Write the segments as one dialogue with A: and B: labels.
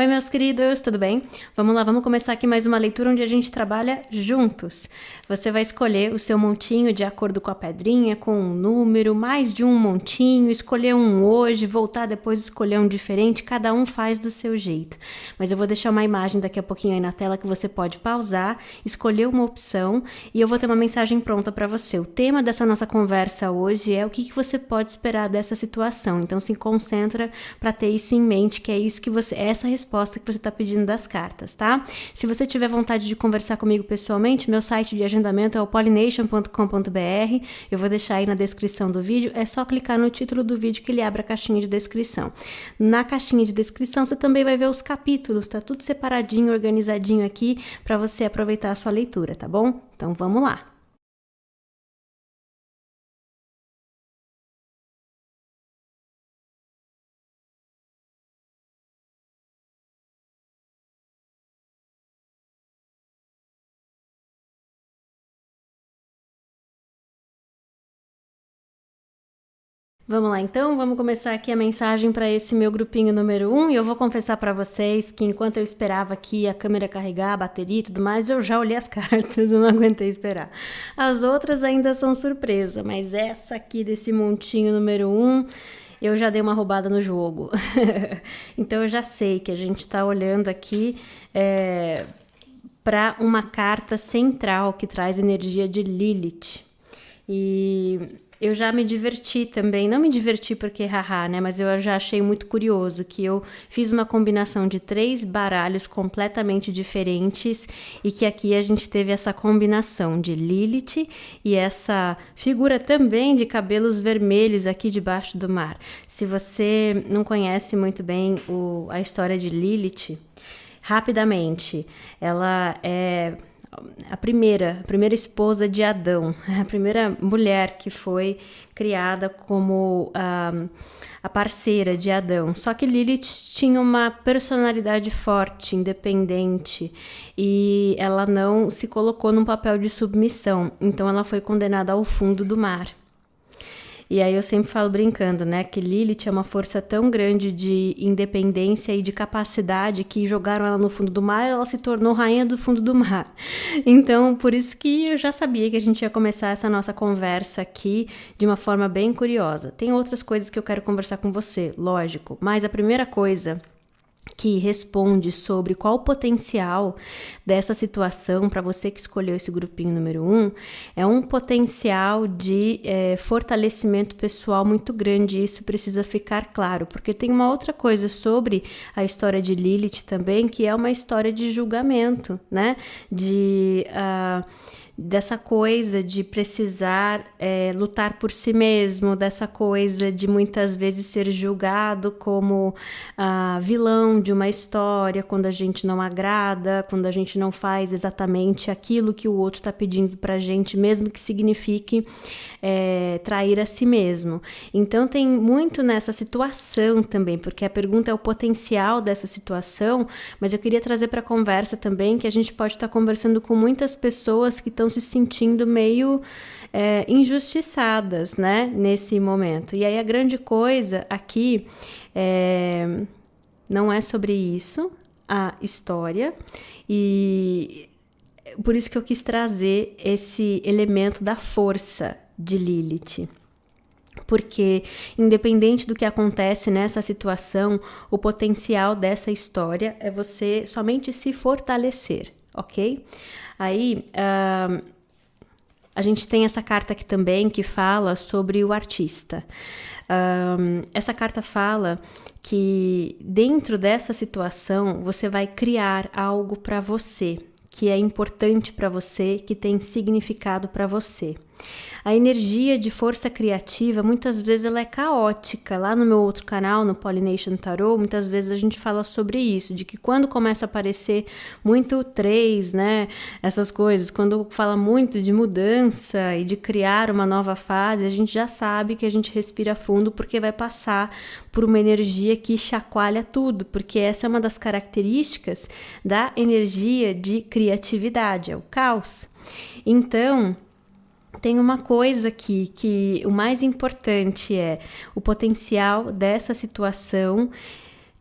A: Oi, meus queridos, tudo bem? Vamos lá, vamos começar aqui mais uma leitura onde a gente trabalha juntos. Você vai escolher o seu montinho de acordo com a pedrinha, com um número, mais de um montinho, escolher um hoje, voltar depois escolher um diferente, cada um faz do seu jeito. Mas eu vou deixar uma imagem daqui a pouquinho aí na tela que você pode pausar, escolher uma opção e eu vou ter uma mensagem pronta para você. O tema dessa nossa conversa hoje é o que você pode esperar dessa situação. Então se concentra para ter isso em mente, que é isso que você, essa resposta que você está pedindo das cartas, tá? Se você tiver vontade de conversar comigo pessoalmente, meu site de agendamento é o pollination.com.br. Eu vou deixar aí na descrição do vídeo. É só clicar no título do vídeo que ele abre a caixinha de descrição. Na caixinha de descrição você também vai ver os capítulos, tá tudo separadinho, organizadinho aqui para você aproveitar a sua leitura, tá bom? Então vamos lá. Vamos lá, então, vamos começar aqui a mensagem para esse meu grupinho número 1 e eu vou confessar para vocês que enquanto eu esperava aqui a câmera carregar, a bateria e tudo mais, eu já olhei as cartas, eu não aguentei esperar. As outras ainda são surpresa, mas essa aqui desse montinho número 1, eu já dei uma roubada no jogo. Então eu já sei que a gente está olhando aqui para uma carta central que traz energia de Lilith. E eu já me diverti também, não me diverti porque haha, né, mas eu já achei muito curioso que eu fiz uma combinação de 3 baralhos completamente diferentes e que aqui a gente teve essa combinação de Lilith e essa figura também de cabelos vermelhos aqui debaixo do mar. Se você não conhece muito bem a história de Lilith, rapidamente, ela é a primeira esposa de Adão, a primeira mulher que foi criada como a parceira de Adão. Só que Lilith tinha uma personalidade forte, independente, e ela não se colocou num papel de submissão, então ela foi condenada ao fundo do mar. E aí eu sempre falo brincando, né, que Lilith é uma força tão grande de independência e de capacidade que jogaram ela no fundo do mar e ela se tornou rainha do fundo do mar. Então, por isso que eu já sabia que a gente ia começar essa nossa conversa aqui de uma forma bem curiosa. Tem outras coisas que eu quero conversar com você, lógico, mas a primeira coisa que responde sobre qual o potencial dessa situação para você que escolheu esse grupinho número 1, é um potencial de fortalecimento pessoal muito grande, e isso precisa ficar claro, porque tem uma outra coisa sobre a história de Lilith também, que é uma história de julgamento, né, dessa coisa de precisar lutar por si mesmo, dessa coisa de muitas vezes ser julgado como vilão de uma história, quando a gente não agrada, quando a gente não faz exatamente aquilo que o outro está pedindo pra gente, mesmo que signifique trair a si mesmo. Então tem muito nessa situação também, porque a pergunta é o potencial dessa situação, mas eu queria trazer para a conversa também que a gente pode estar conversando com muitas pessoas que estão se sentindo meio injustiçadas, né, nesse momento. E aí a grande coisa aqui não é sobre isso, a história, e por isso que eu quis trazer esse elemento da força de Lilith. Porque, independente do que acontece nessa situação, o potencial dessa história é você somente se fortalecer, ok? Aí, a gente tem essa carta aqui também que fala sobre o artista. Essa carta fala que dentro dessa situação você vai criar algo para você, que é importante para você, que tem significado para você. A energia de força criativa, muitas vezes ela é caótica. Lá no meu outro canal, no Pollination Tarot, muitas vezes a gente fala sobre isso, de que quando começa a aparecer muito 3, né, essas coisas, quando fala muito de mudança e de criar uma nova fase, a gente já sabe que a gente respira fundo porque vai passar por uma energia que chacoalha tudo, porque essa é uma das características da energia de criatividade, é o caos. Então, tem uma coisa aqui que o mais importante é o potencial dessa situação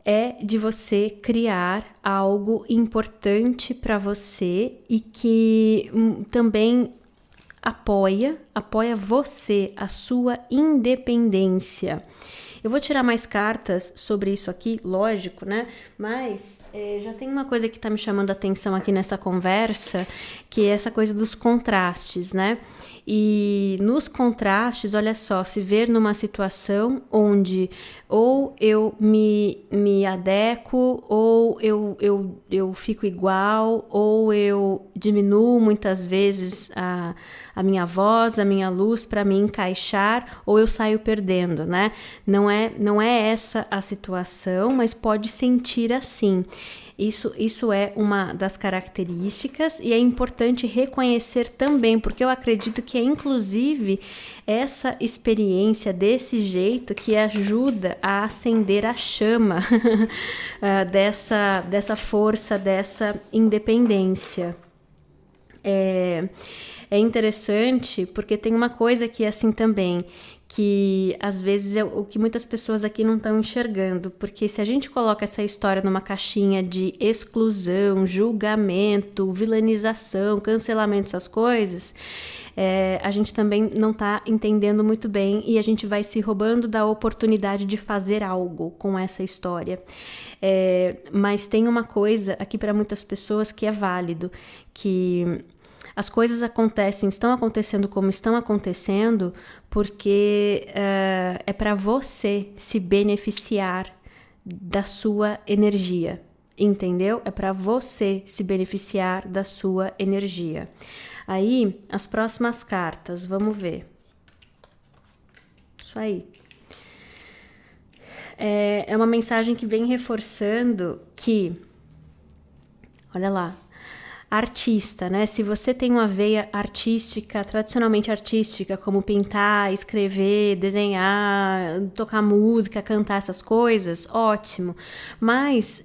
A: é de você criar algo importante para você e que também apoia você, a sua independência. Eu vou tirar mais cartas sobre isso aqui, lógico, né? Mas já tem uma coisa que tá me chamando a atenção aqui nessa conversa, que é essa coisa dos contrastes, né? E nos contrastes, olha só, se ver numa situação onde ou eu me adequo, ou eu fico igual, ou eu diminuo muitas vezes a minha voz, a minha luz para me encaixar, ou eu saio perdendo, né? Não é essa a situação, mas pode sentir assim. Isso é uma das características e é importante reconhecer também, porque eu acredito que é inclusive essa experiência desse jeito que ajuda a acender a chama dessa força, dessa independência. É interessante porque tem uma coisa que é assim também, que às vezes é o que muitas pessoas aqui não estão enxergando, porque se a gente coloca essa história numa caixinha de exclusão, julgamento, vilanização, cancelamento, essas coisas, a gente também não está entendendo muito bem e a gente vai se roubando da oportunidade de fazer algo com essa história. Mas tem uma coisa aqui para muitas pessoas que é válido, que as coisas estão acontecendo como estão acontecendo porque é para você se beneficiar da sua energia, entendeu? É para você se beneficiar da sua energia. Aí, as próximas cartas, vamos ver. Isso aí. É uma mensagem que vem reforçando que, olha lá, artista, né? Se você tem uma veia artística, tradicionalmente artística, como pintar, escrever, desenhar, tocar música, cantar essas coisas, ótimo. Mas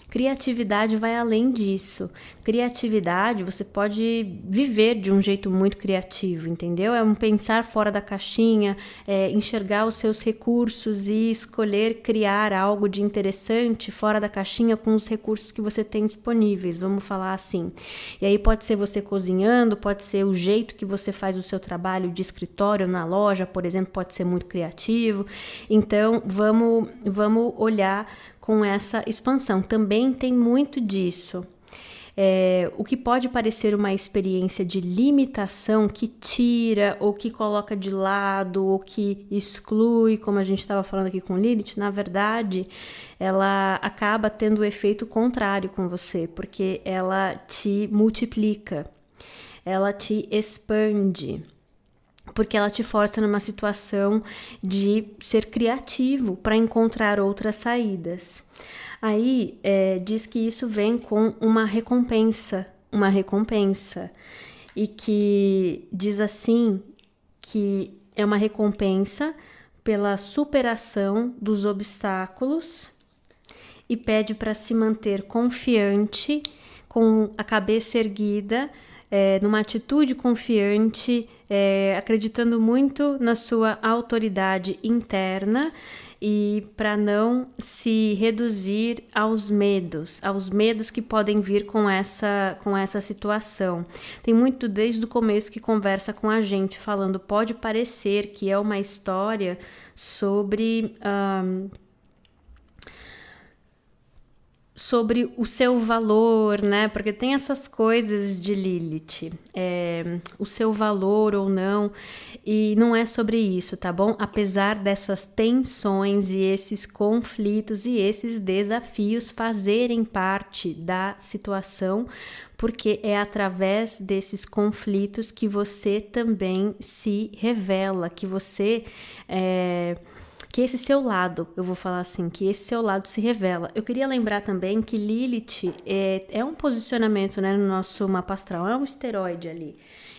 A: criatividade vai além disso. Criatividade, você pode viver de um jeito muito criativo, entendeu? É um pensar fora da caixinha, enxergar os seus recursos e escolher criar algo de interessante fora da caixinha com os recursos que você tem disponíveis, vamos falar assim. E aí pode ser você cozinhando, pode ser o jeito que você faz o seu trabalho de escritório na loja, por exemplo, pode ser muito criativo. Então, vamos olhar com essa expansão. Também tem muito disso. O que pode parecer uma experiência de limitação que tira ou que coloca de lado ou que exclui, como a gente estava falando aqui com Lilith, na verdade, ela acaba tendo o efeito contrário com você, porque ela te multiplica, ela te expande, porque ela te força numa situação de ser criativo para encontrar outras saídas. Aí diz que isso vem com uma recompensa, e que diz assim que é uma recompensa pela superação dos obstáculos e pede para se manter confiante, com a cabeça erguida, numa atitude confiante, acreditando muito na sua autoridade interna e para não se reduzir aos medos que podem vir com essa situação. Tem muito desde o começo que conversa com a gente, falando, pode parecer que é uma história sobre o seu valor, né? Porque tem essas coisas de Lilith, o seu valor ou não, e não é sobre isso, tá bom? Apesar dessas tensões e esses conflitos e esses desafios fazerem parte da situação, porque é através desses conflitos que você também se revela, que você que esse seu lado, eu vou falar assim, que esse seu lado se revela. Eu queria lembrar também que Lilith é um posicionamento, né, no nosso mapa astral, é um esteroide ali.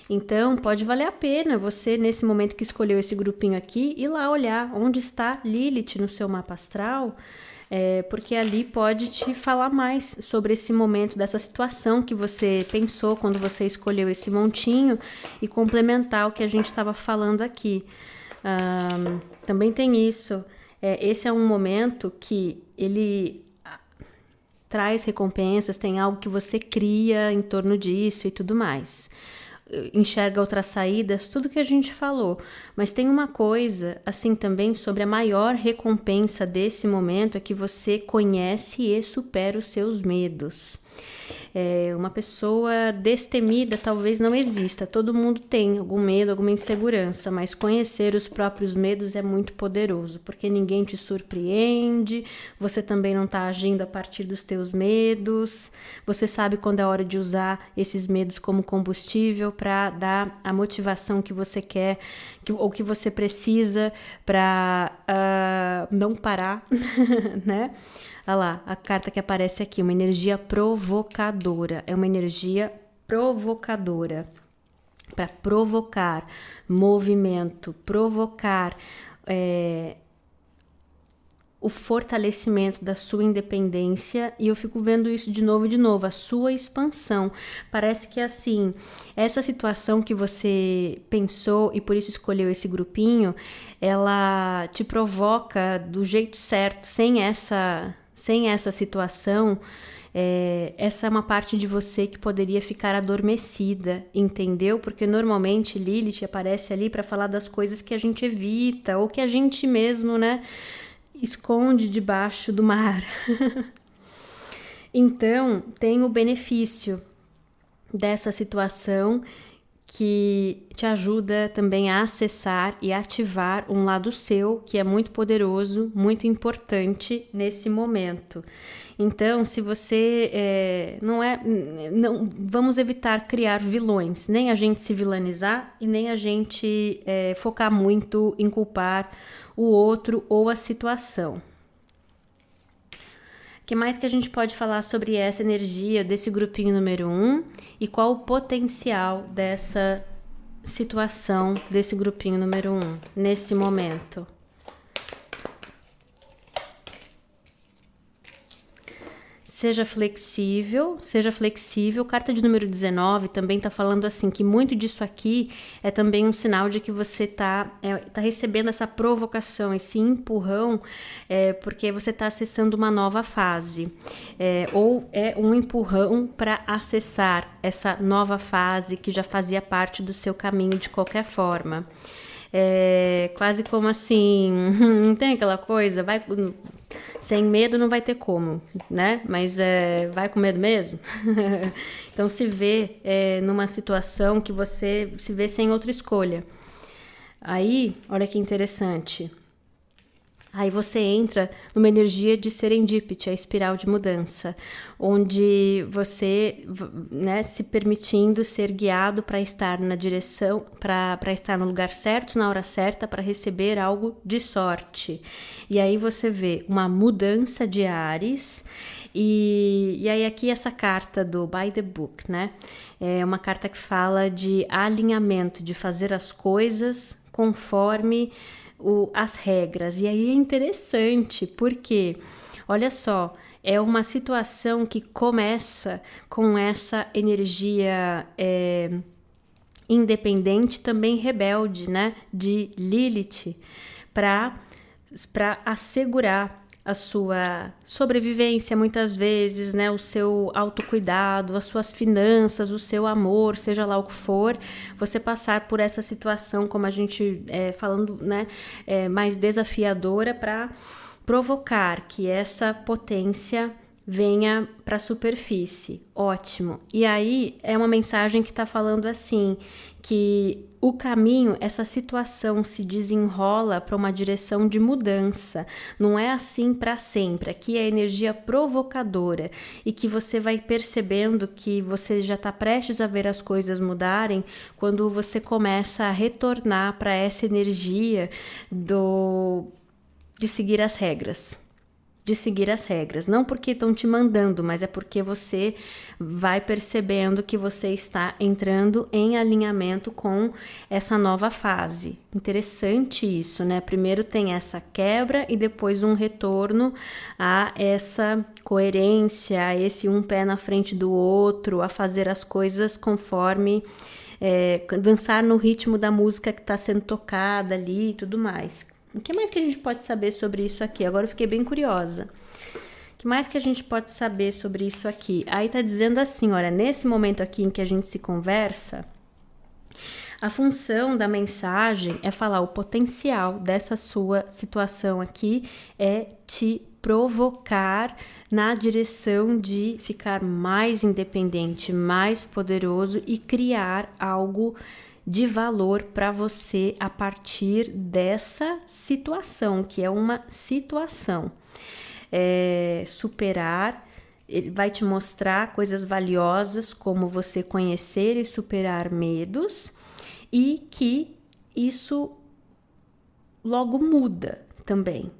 A: Então, pode valer a pena você, nesse momento que escolheu esse grupinho aqui, ir lá olhar onde está Lilith no seu mapa astral, porque ali pode te falar mais sobre esse momento, dessa situação que você pensou quando você escolheu esse montinho e complementar o que a gente estava falando aqui. Também tem isso. Esse é um momento que ele traz recompensas, tem algo que você cria em torno disso e tudo mais. Enxerga outras saídas, tudo que a gente falou. Mas tem uma coisa, assim, também sobre a maior recompensa desse momento, é que você conhece e supera os seus medos. Uma pessoa destemida talvez não exista, todo mundo tem algum medo, alguma insegurança, mas conhecer os próprios medos é muito poderoso, porque ninguém te surpreende, você também não está agindo a partir dos teus medos, você sabe quando é hora de usar esses medos como combustível para dar a motivação que você quer, ou que você precisa para não parar, né? Olha lá, a carta que aparece aqui, uma energia provocadora. É uma energia provocadora. Para provocar movimento, provocar o fortalecimento da sua independência, e eu fico vendo isso de novo, a sua expansão. Parece que assim, essa situação que você pensou e por isso escolheu esse grupinho, ela te provoca do jeito certo, sem essa situação. Essa é uma parte de você que poderia ficar adormecida, entendeu? Porque normalmente Lilith aparece ali para falar das coisas que a gente evita ou que a gente mesmo, né, esconde debaixo do mar. Então, tem o benefício dessa situação que te ajuda também a acessar e ativar um lado seu que é muito poderoso, muito importante nesse momento. Então, se você não vamos evitar criar vilões, nem a gente se vilanizar e nem a gente focar muito em culpar o outro ou a situação. O que mais que a gente pode falar sobre essa energia desse grupinho número 1 e qual o potencial dessa situação desse grupinho número 1 nesse momento? Seja flexível. Carta de número 19 também está falando assim, que muito disso aqui é também um sinal de que você tá recebendo essa provocação, esse empurrão, porque você está acessando uma nova fase, ou é um empurrão para acessar essa nova fase que já fazia parte do seu caminho de qualquer forma. Quase como assim, não tem aquela coisa, vai sem medo não vai ter como, né? Mas vai com medo mesmo? Então se vê numa situação que você se vê sem outra escolha. Aí, olha que interessante. Aí você entra numa energia de serendipity, a espiral de mudança, onde você, né, se permitindo ser guiado para estar na direção, para estar no lugar certo, na hora certa, para receber algo de sorte. E aí você vê uma mudança de ares. E aí aqui essa carta do By the Book, né? É uma carta que fala de alinhamento, de fazer as coisas conforme as regras. E aí é interessante, porque, olha só, é uma situação que começa com essa energia independente, também rebelde, né, de Lilith, para assegurar a sua sobrevivência, muitas vezes, né, o seu autocuidado, as suas finanças, o seu amor, seja lá o que for, você passar por essa situação, como a gente falando, né, mais desafiadora, para provocar que essa potência venha para a superfície. Ótimo. E aí é uma mensagem que está falando assim, que o caminho, essa situação se desenrola para uma direção de mudança. Não é assim para sempre. Aqui é energia provocadora e que você vai percebendo que você já está prestes a ver as coisas mudarem quando você começa a retornar para essa energia de seguir as regras. Não porque estão te mandando, mas é porque você vai percebendo que você está entrando em alinhamento com essa nova fase. Interessante isso, né? Primeiro tem essa quebra e depois um retorno a essa coerência, a esse um pé na frente do outro, a fazer as coisas conforme dançar no ritmo da música que está sendo tocada ali e tudo mais. O que mais que a gente pode saber sobre isso aqui? Agora eu fiquei bem curiosa. que mais que a gente pode saber sobre isso aqui? Aí tá dizendo assim, olha, nesse momento aqui em que a gente se conversa, a função da mensagem é falar o potencial dessa sua situação aqui é te provocar na direção de ficar mais independente, mais poderoso e criar algo de valor para você a partir dessa situação, que é uma situação. Superar, ele vai te mostrar coisas valiosas como você conhecer e superar medos, e que isso logo muda também.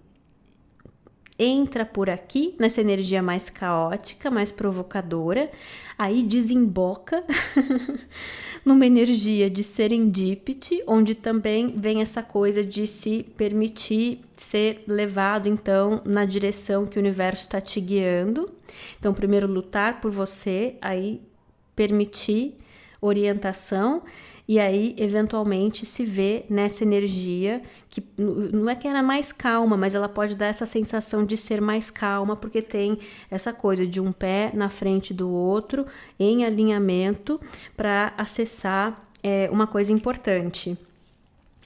A: Entra por aqui nessa energia mais caótica, mais provocadora, aí desemboca numa energia de serendipity, onde também vem essa coisa de se permitir ser levado então na direção que o universo está te guiando. Então, primeiro lutar por você, aí permitir orientação, e aí, eventualmente, se vê nessa energia que não é que era mais calma, mas ela pode dar essa sensação de ser mais calma, porque tem essa coisa de um pé na frente do outro, em alinhamento, para acessar uma coisa importante.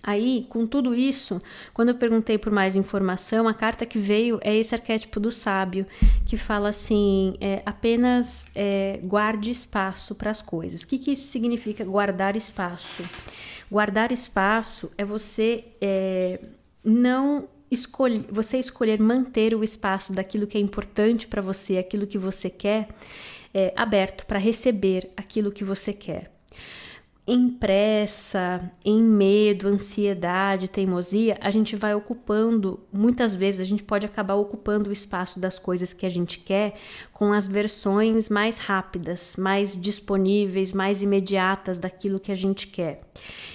A: Aí, com tudo isso, quando eu perguntei por mais informação, a carta que veio é esse arquétipo do sábio, que fala assim, apenas guarde espaço para as coisas. O que isso significa, guardar espaço? Guardar espaço é você você escolher manter o espaço daquilo que é importante para você, aquilo que você quer, aberto para receber aquilo que você quer. Em pressa, em medo, ansiedade, teimosia, a gente vai ocupando, muitas vezes a gente pode acabar ocupando o espaço das coisas que a gente quer com as versões mais rápidas, mais disponíveis, mais imediatas daquilo que a gente quer.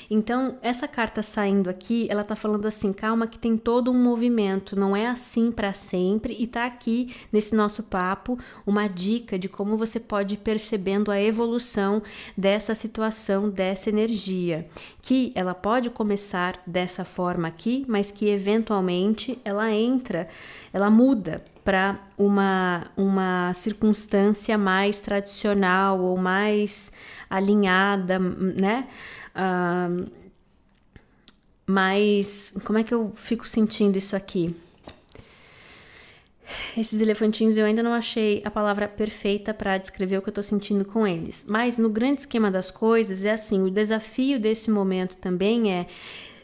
A: Então, essa carta saindo aqui, ela tá falando assim, calma que tem todo um movimento, não é assim para sempre, e tá aqui nesse nosso papo uma dica de como você pode ir percebendo a evolução dessa situação, dessa energia, que ela pode começar dessa forma aqui, mas que eventualmente ela muda para uma circunstância mais tradicional ou mais alinhada, né? Mas como é que eu fico sentindo isso aqui? Esses elefantinhos eu ainda não achei a palavra perfeita para descrever o que eu tô sentindo com eles. Mas no grande esquema das coisas é assim, o desafio desse momento também é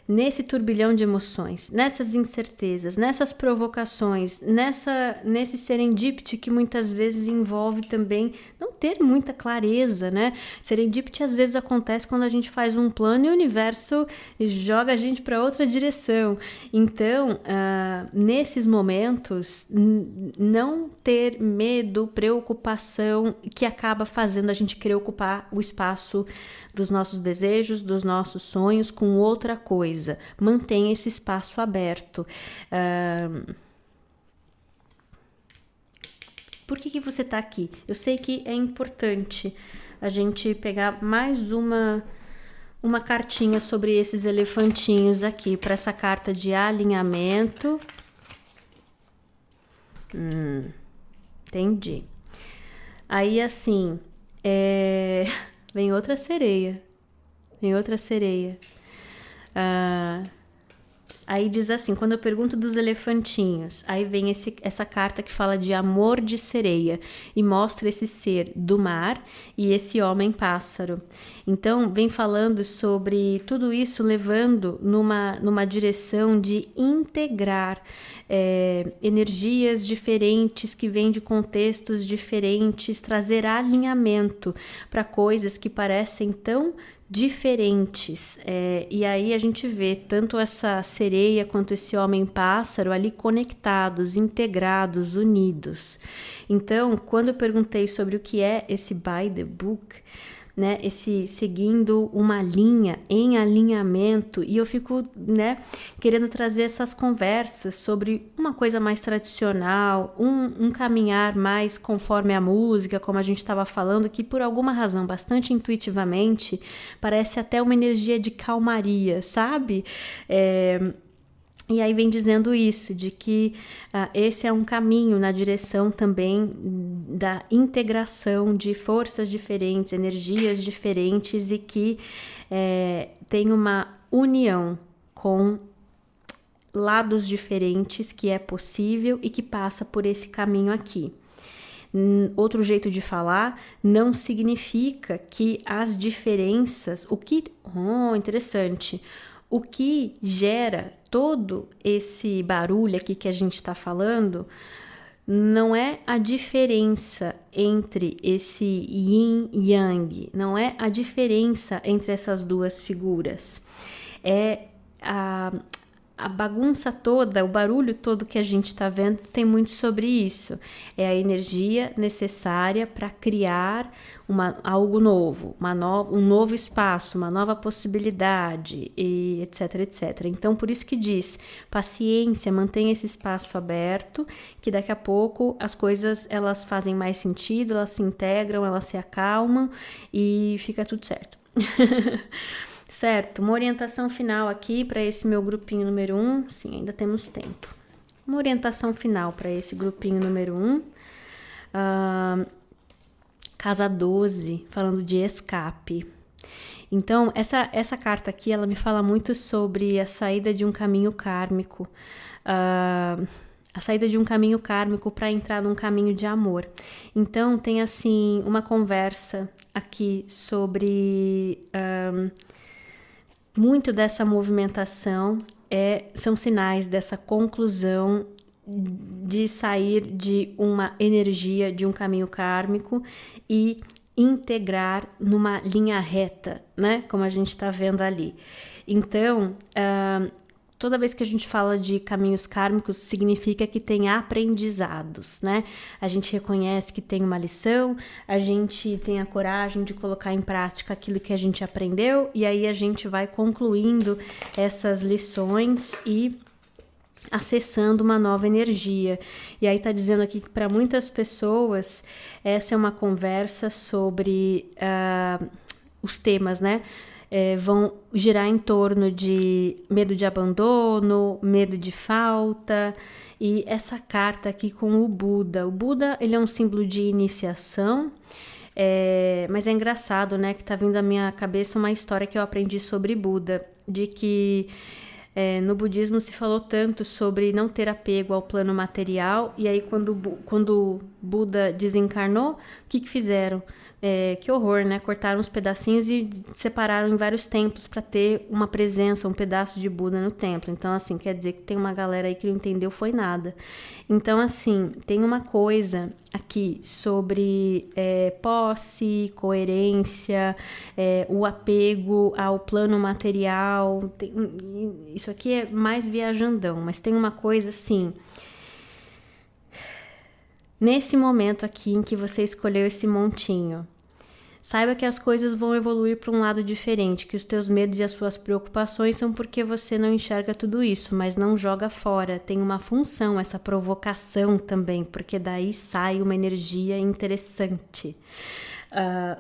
A: nesse turbilhão de emoções, nessas incertezas, nessas provocações, nesse serendipity que muitas vezes envolve também não ter muita clareza, né? Serendipity às vezes acontece quando a gente faz um plano e o universo joga a gente para outra direção. Então, nesses momentos, não ter medo, preocupação, que acaba fazendo a gente querer ocupar o espaço dos nossos desejos, dos nossos sonhos com outra coisa. Mantenha esse espaço aberto. Por que você está aqui? Eu sei que é importante a gente pegar mais uma cartinha sobre esses elefantinhos aqui, para essa carta de alinhamento. Entendi. Aí, assim, vem outra sereia. Aí diz assim, quando eu pergunto dos elefantinhos, aí vem essa carta que fala de amor de sereia e mostra esse ser do mar e esse homem pássaro. Então, vem falando sobre tudo isso, levando numa direção de integrar energias diferentes que vêm de contextos diferentes, trazer alinhamento para coisas que parecem tão diferentes, e aí a gente vê tanto essa sereia quanto esse homem-pássaro ali conectados, integrados, unidos. Então, quando eu perguntei sobre o que é esse by the book, né, esse seguindo uma linha em alinhamento, e eu fico, né, querendo trazer essas conversas sobre uma coisa mais tradicional, um caminhar mais conforme a música, como a gente estava falando, que por alguma razão, bastante intuitivamente, parece até uma energia de calmaria, sabe? E aí vem dizendo isso, de que esse é um caminho na direção também da integração de forças diferentes, energias diferentes e que tem uma união com lados diferentes que é possível e que passa por esse caminho aqui. Outro jeito de falar, não significa que as diferenças, interessante, o que gera todo esse barulho aqui que a gente está falando, não é a diferença entre esse yin e yang, não é a diferença entre essas duas figuras, é a bagunça toda, o barulho todo que a gente está vendo tem muito sobre isso. É a energia necessária para criar algo novo, um novo espaço, uma nova possibilidade, e etc, etc. Então, por isso que diz, paciência, mantenha esse espaço aberto, que daqui a pouco as coisas elas fazem mais sentido, elas se integram, elas se acalmam e fica tudo certo. Certo, uma orientação final aqui para esse meu grupinho número 1, sim, ainda temos tempo. Uma orientação final para esse grupinho número 1, casa 12, falando de escape. Então, essa carta aqui, ela me fala muito sobre a saída de um caminho kármico, a saída de um caminho kármico para entrar num caminho de amor. Então, tem assim uma conversa aqui sobre... muito dessa movimentação são sinais dessa conclusão de sair de uma energia, de um caminho kármico e integrar numa linha reta, né? Como a gente está vendo ali. Então, toda vez que a gente fala de caminhos kármicos, significa que tem aprendizados, né? A gente reconhece que tem uma lição, a gente tem a coragem de colocar em prática aquilo que a gente aprendeu, e aí a gente vai concluindo essas lições e acessando uma nova energia. E aí tá dizendo aqui que para muitas pessoas essa é uma conversa sobre os temas, né? Vão girar em torno de medo de abandono, medo de falta, e essa carta aqui com o Buda. O Buda, ele é um símbolo de iniciação, mas é engraçado, né, que tá vindo à minha cabeça uma história que eu aprendi sobre Buda, de que no budismo se falou tanto sobre não ter apego ao plano material, e aí quando Buda desencarnou, o que fizeram? Que horror, né? Cortaram os pedacinhos e separaram em vários templos para ter uma presença, um pedaço de Buda no templo. Então, assim, quer dizer que tem uma galera aí que não entendeu foi nada. Então, assim, tem uma coisa aqui sobre posse, coerência, o apego ao plano material. Isso aqui é mais viajandão, mas tem uma coisa assim... Nesse momento aqui em que você escolheu esse montinho, saiba que as coisas vão evoluir para um lado diferente, que os teus medos e as suas preocupações são porque você não enxerga tudo isso, mas não joga fora. Tem uma função, essa provocação também, porque daí sai uma energia interessante.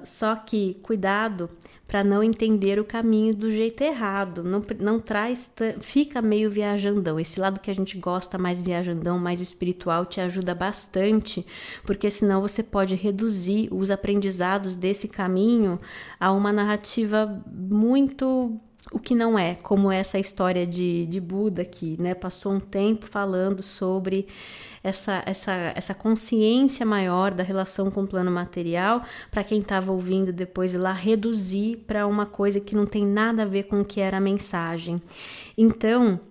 A: Só que cuidado para não entender o caminho do jeito errado, não traz, fica meio viajandão. Esse lado que a gente gosta mais viajandão, mais espiritual, te ajuda bastante, porque senão você pode reduzir os aprendizados desse caminho a uma narrativa muito... o que não é, como essa história de Buda aqui, né? Passou um tempo falando sobre essa consciência maior da relação com o plano material, para quem estava ouvindo depois ir lá reduzir para uma coisa que não tem nada a ver com o que era a mensagem. Então,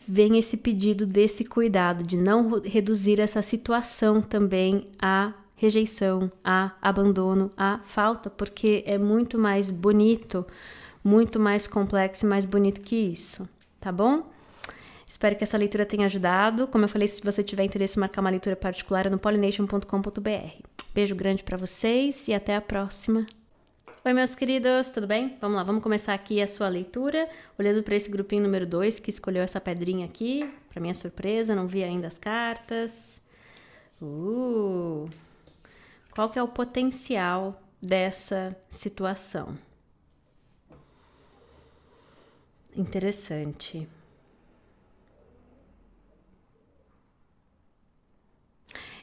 A: vem esse pedido desse cuidado, de não reduzir essa situação também a rejeição, a abandono, a falta, porque é muito mais bonito, muito mais complexo e mais bonito que isso, tá bom? Espero que essa leitura tenha ajudado. Como eu falei, se você tiver interesse em marcar uma leitura particular, é no pollination.com.br. Beijo grande para vocês e até a próxima. Oi, meus queridos, tudo bem? Vamos lá, vamos começar aqui a sua leitura, olhando para esse grupinho número 2, que escolheu essa pedrinha aqui, para minha surpresa, não vi ainda as cartas. Qual que é o potencial dessa situação? Interessante.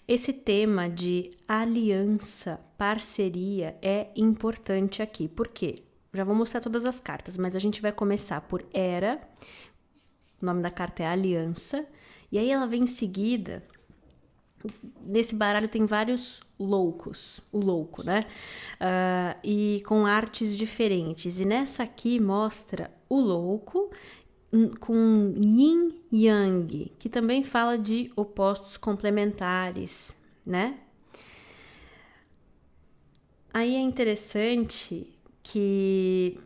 A: Esse tema de aliança, parceria é importante aqui. Por quê? Já vou mostrar todas as cartas, mas a gente vai começar por Era. O nome da carta é Aliança. E aí ela vem em seguida. Nesse baralho tem vários loucos, o louco, né? E com artes diferentes. E nessa aqui mostra o louco com yin yang, que também fala de opostos complementares, né? Aí é interessante que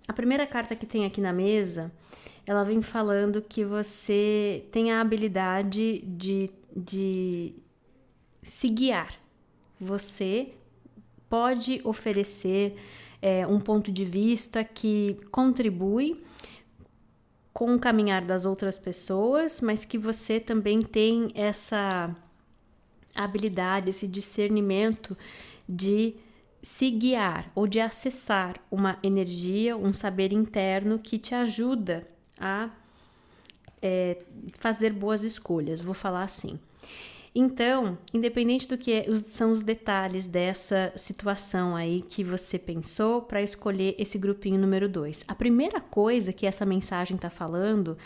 A: a primeira carta que tem aqui na mesa, ela vem falando que você tem a habilidade de se guiar. Você pode oferecer um ponto de vista que contribui com o caminhar das outras pessoas, mas que você também tem essa habilidade, esse discernimento de se guiar ou de acessar uma energia, um saber interno que te ajuda a fazer boas escolhas, vou falar assim. Então, independente do que são os detalhes dessa situação aí que você pensou para escolher esse grupinho número 2, a primeira coisa que essa mensagem está falando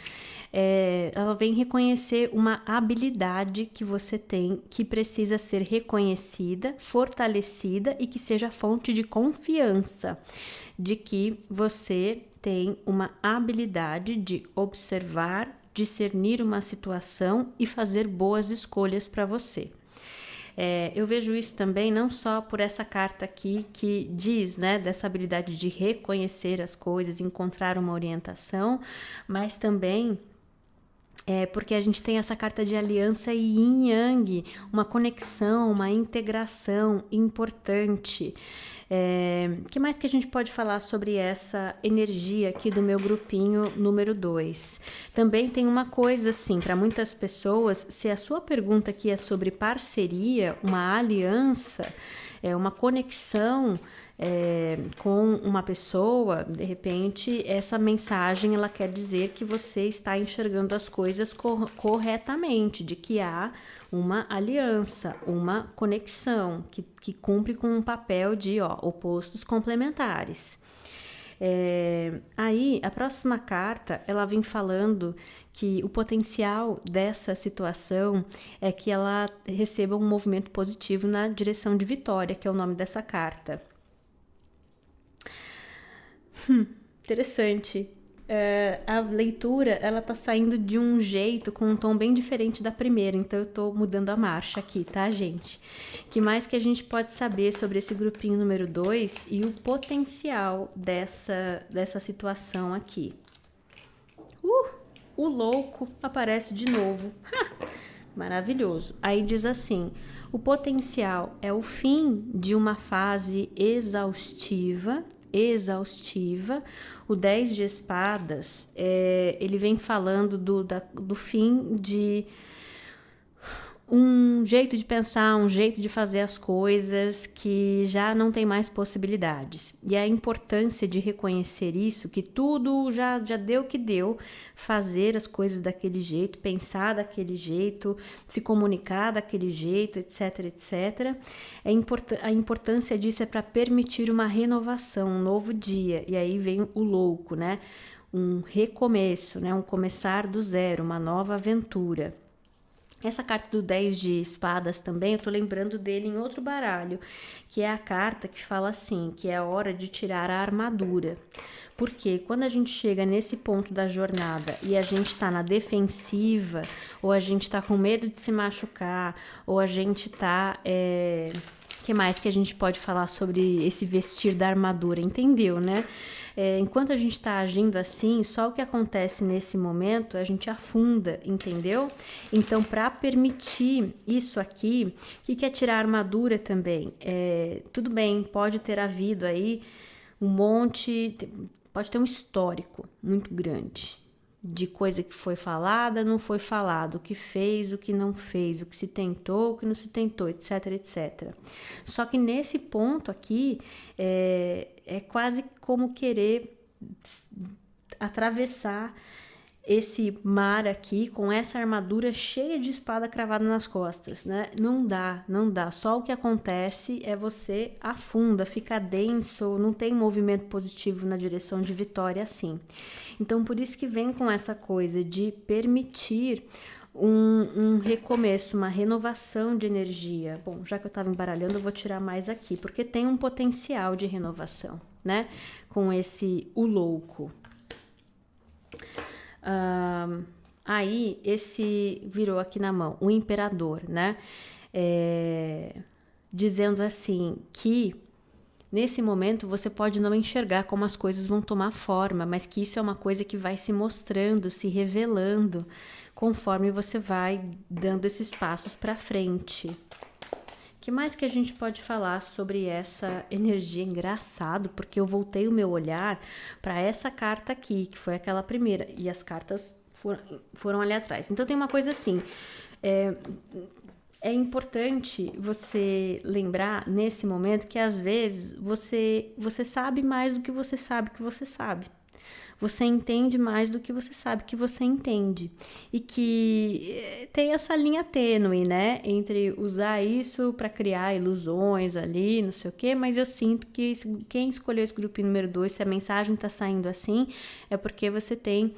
A: ela vem reconhecer uma habilidade que você tem que precisa ser reconhecida, fortalecida e que seja fonte de confiança de que você tem uma habilidade de observar, discernir uma situação e fazer boas escolhas para você. Eu vejo isso também não só por essa carta aqui que diz, né, dessa habilidade de reconhecer as coisas, encontrar uma orientação, mas também porque a gente tem essa carta de aliança e yin yang, uma conexão, uma integração importante. Que mais que a gente pode falar sobre essa energia aqui do meu grupinho número 2? Também tem uma coisa assim, para muitas pessoas, se a sua pergunta aqui é sobre parceria, uma aliança, uma conexão com uma pessoa, de repente essa mensagem ela quer dizer que você está enxergando as coisas corretamente, de que há uma aliança, uma conexão que cumpre com um papel de opostos complementares. Aí a próxima carta ela vem falando que o potencial dessa situação é que ela receba um movimento positivo na direção de vitória, que é o nome dessa carta. Interessante. A leitura ela tá saindo de um jeito com um tom bem diferente da primeira, então eu tô mudando a marcha aqui, tá, gente? Que mais que a gente pode saber sobre esse grupinho número 2 e o potencial dessa situação aqui? O louco aparece de novo. Maravilhoso. Aí diz assim: o potencial é o fim de uma fase exaustiva. O 10 de espadas, ele vem falando do fim de um jeito de pensar, um jeito de fazer as coisas que já não tem mais possibilidades. E a importância de reconhecer isso, que tudo já deu o que deu, fazer as coisas daquele jeito, pensar daquele jeito, se comunicar daquele jeito, etc, etc. A importância disso é para permitir uma renovação, um novo dia. E aí vem o louco, né? Um recomeço, né? Um começar do zero, uma nova aventura. Essa carta do 10 de espadas também, eu tô lembrando dele em outro baralho, que é a carta que fala assim, que é a hora de tirar a armadura. Porque quando a gente chega nesse ponto da jornada e a gente tá na defensiva, ou a gente tá com medo de se machucar, ou a gente tá... que mais que a gente pode falar sobre esse vestir da armadura? Entendeu, né? Enquanto a gente está agindo assim, só o que acontece nesse momento, a gente afunda, entendeu? Então, para permitir isso aqui, o que é tirar a armadura também? Tudo bem, pode ter havido aí um monte, pode ter um histórico muito grande de coisa que foi falada, não foi falado, o que fez, o que não fez, o que se tentou, o que não se tentou, etc, etc. Só que nesse ponto aqui, é quase como querer atravessar esse mar aqui com essa armadura cheia de espada cravada nas costas, né? Não dá. Só o que acontece é você afunda, fica denso, não tem movimento positivo na direção de vitória assim. Então, por isso que vem com essa coisa de permitir um recomeço, uma renovação de energia. Bom, já que eu estava embaralhando, eu vou tirar mais aqui, porque tem um potencial de renovação, né? Com o louco. Aí, esse virou aqui na mão, o imperador, né? Dizendo assim que nesse momento você pode não enxergar como as coisas vão tomar forma, mas que isso é uma coisa que vai se mostrando, se revelando, conforme você vai dando esses passos para frente. O que mais que a gente pode falar sobre essa energia? Engraçado, porque eu voltei o meu olhar para essa carta aqui, que foi aquela primeira, e as cartas foram ali atrás. Então tem uma coisa assim, é importante você lembrar nesse momento que às vezes você sabe mais do que você sabe que você sabe. Você entende mais do que você sabe que você entende. E que tem essa linha tênue, né? Entre usar isso para criar ilusões ali, não sei o quê, mas eu sinto que quem escolheu esse grupinho número 2, se a mensagem está saindo assim, é porque você tem,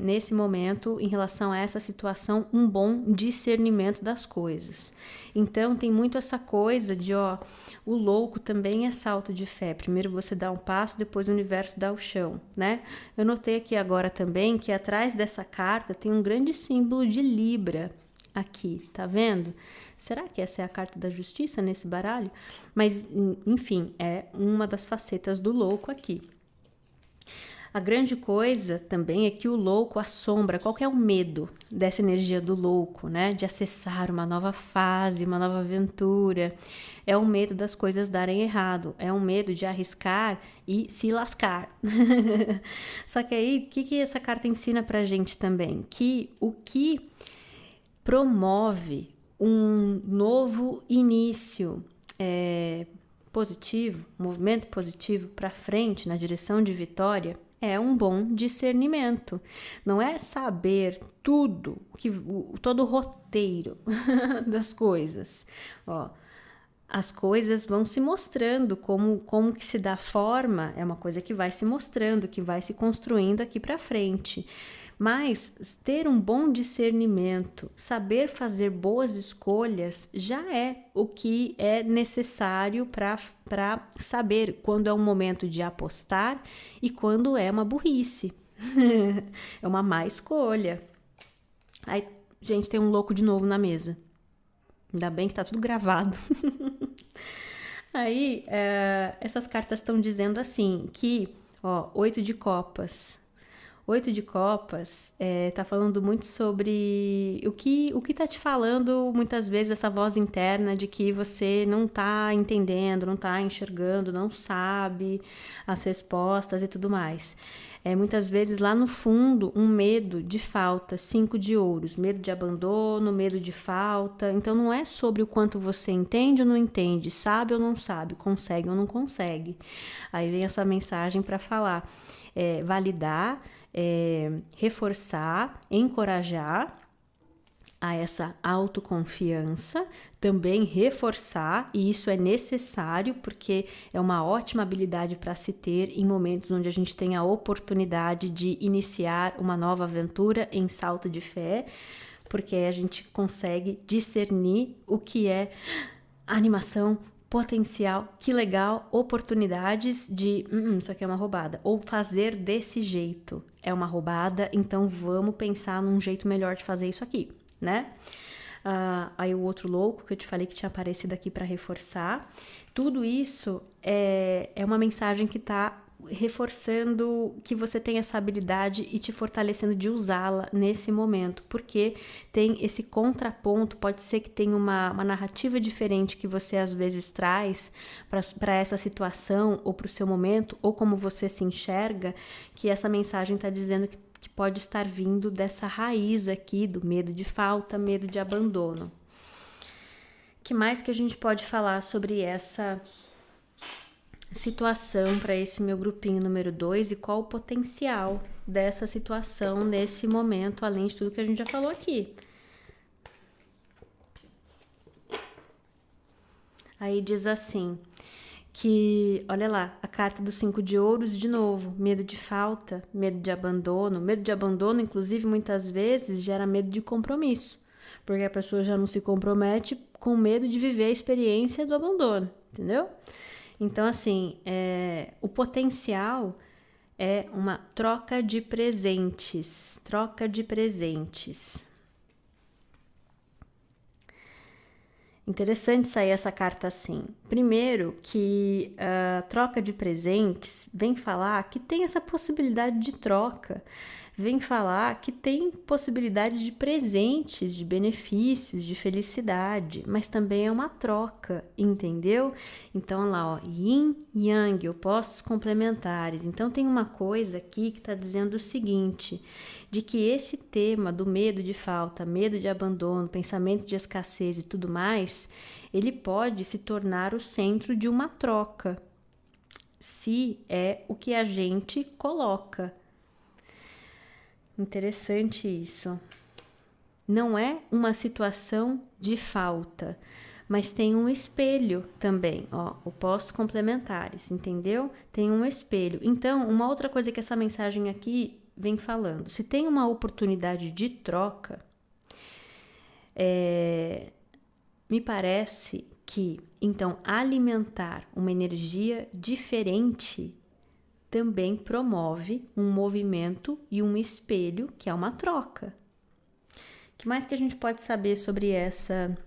A: nesse momento, em relação a essa situação, um bom discernimento das coisas. Então, tem muito essa coisa de, o louco também é salto de fé. Primeiro você dá um passo, depois o universo dá o chão, né? Eu notei aqui agora também que atrás dessa carta tem um grande símbolo de Libra aqui, tá vendo? Será que essa é a carta da justiça nesse baralho? Mas, enfim, é uma das facetas do louco aqui. A grande coisa também é que o louco assombra. Qual que é o medo dessa energia do louco, né? De acessar uma nova fase, uma nova aventura. É o medo das coisas darem errado. É um medo de arriscar e se lascar. Só que aí, o que essa carta ensina pra gente também? Que o que promove um novo início positivo, movimento positivo para frente, na direção de vitória, é um bom discernimento. Não é saber tudo, todo o roteiro das coisas. As coisas vão se mostrando, como que se dá forma, é uma coisa que vai se mostrando, que vai se construindo aqui para frente. Mas ter um bom discernimento, saber fazer boas escolhas, já é o que é necessário para saber quando é um momento de apostar e quando é uma burrice. É uma má escolha. Aí, gente, tem um louco de novo na mesa. Ainda bem que tá tudo gravado. Aí, essas cartas estão dizendo assim, que, 8 de copas. 8 de copas tá falando muito sobre o que tá te falando muitas vezes essa voz interna de que você não tá entendendo, não tá enxergando, não sabe as respostas e tudo mais. Muitas vezes lá no fundo um medo de falta, 5 de ouros, medo de abandono, medo de falta. Então não é sobre o quanto você entende ou não entende, sabe ou não sabe, consegue ou não consegue. Aí vem essa mensagem para falar, validar, reforçar, encorajar a essa autoconfiança, também reforçar, e isso é necessário porque é uma ótima habilidade para se ter em momentos onde a gente tem a oportunidade de iniciar uma nova aventura em salto de fé, porque a gente consegue discernir o que é animação, potencial, que legal, oportunidades de isso aqui é uma roubada, ou fazer desse jeito é uma roubada, então vamos pensar num jeito melhor de fazer isso aqui, né? Aí o outro louco que eu te falei que tinha aparecido aqui para reforçar, tudo isso é uma mensagem que tá reforçando que você tem essa habilidade e te fortalecendo de usá-la nesse momento, porque tem esse contraponto, pode ser que tenha uma narrativa diferente que você às vezes traz para essa situação ou para o seu momento, ou como você se enxerga, que essa mensagem está dizendo que pode estar vindo dessa raiz aqui do medo de falta, medo de abandono. O que mais que a gente pode falar sobre essa situação para esse meu grupinho número 2 e qual o potencial dessa situação nesse momento, além de tudo que a gente já falou aqui. Aí diz assim, que, olha lá, a carta dos 5 de ouros, de novo, medo de falta, medo de abandono. Medo de abandono, inclusive, muitas vezes gera medo de compromisso, porque a pessoa já não se compromete com medo de viver a experiência do abandono, entendeu? Então, assim, o potencial é uma troca de presentes, Interessante sair essa carta assim. Primeiro que a troca de presentes vem falar que tem essa possibilidade de troca, vem falar que tem possibilidade de presentes, de benefícios, de felicidade, mas também é uma troca, entendeu? Então, olha lá, ó, yin e yang, opostos complementares. Então, tem uma coisa aqui que está dizendo o seguinte, de que esse tema do medo de falta, medo de abandono, pensamento de escassez e tudo mais, ele pode se tornar o centro de uma troca, se é o que a gente coloca. Interessante isso. Não é uma situação de falta, mas tem um espelho também, ó, opostos complementares, entendeu? Tem um espelho. Então, uma outra coisa que essa mensagem aqui vem falando, se tem uma oportunidade de troca, me parece que, então, alimentar uma energia diferente também promove um movimento e um espelho, que é uma troca. O que mais que a gente pode saber sobre essa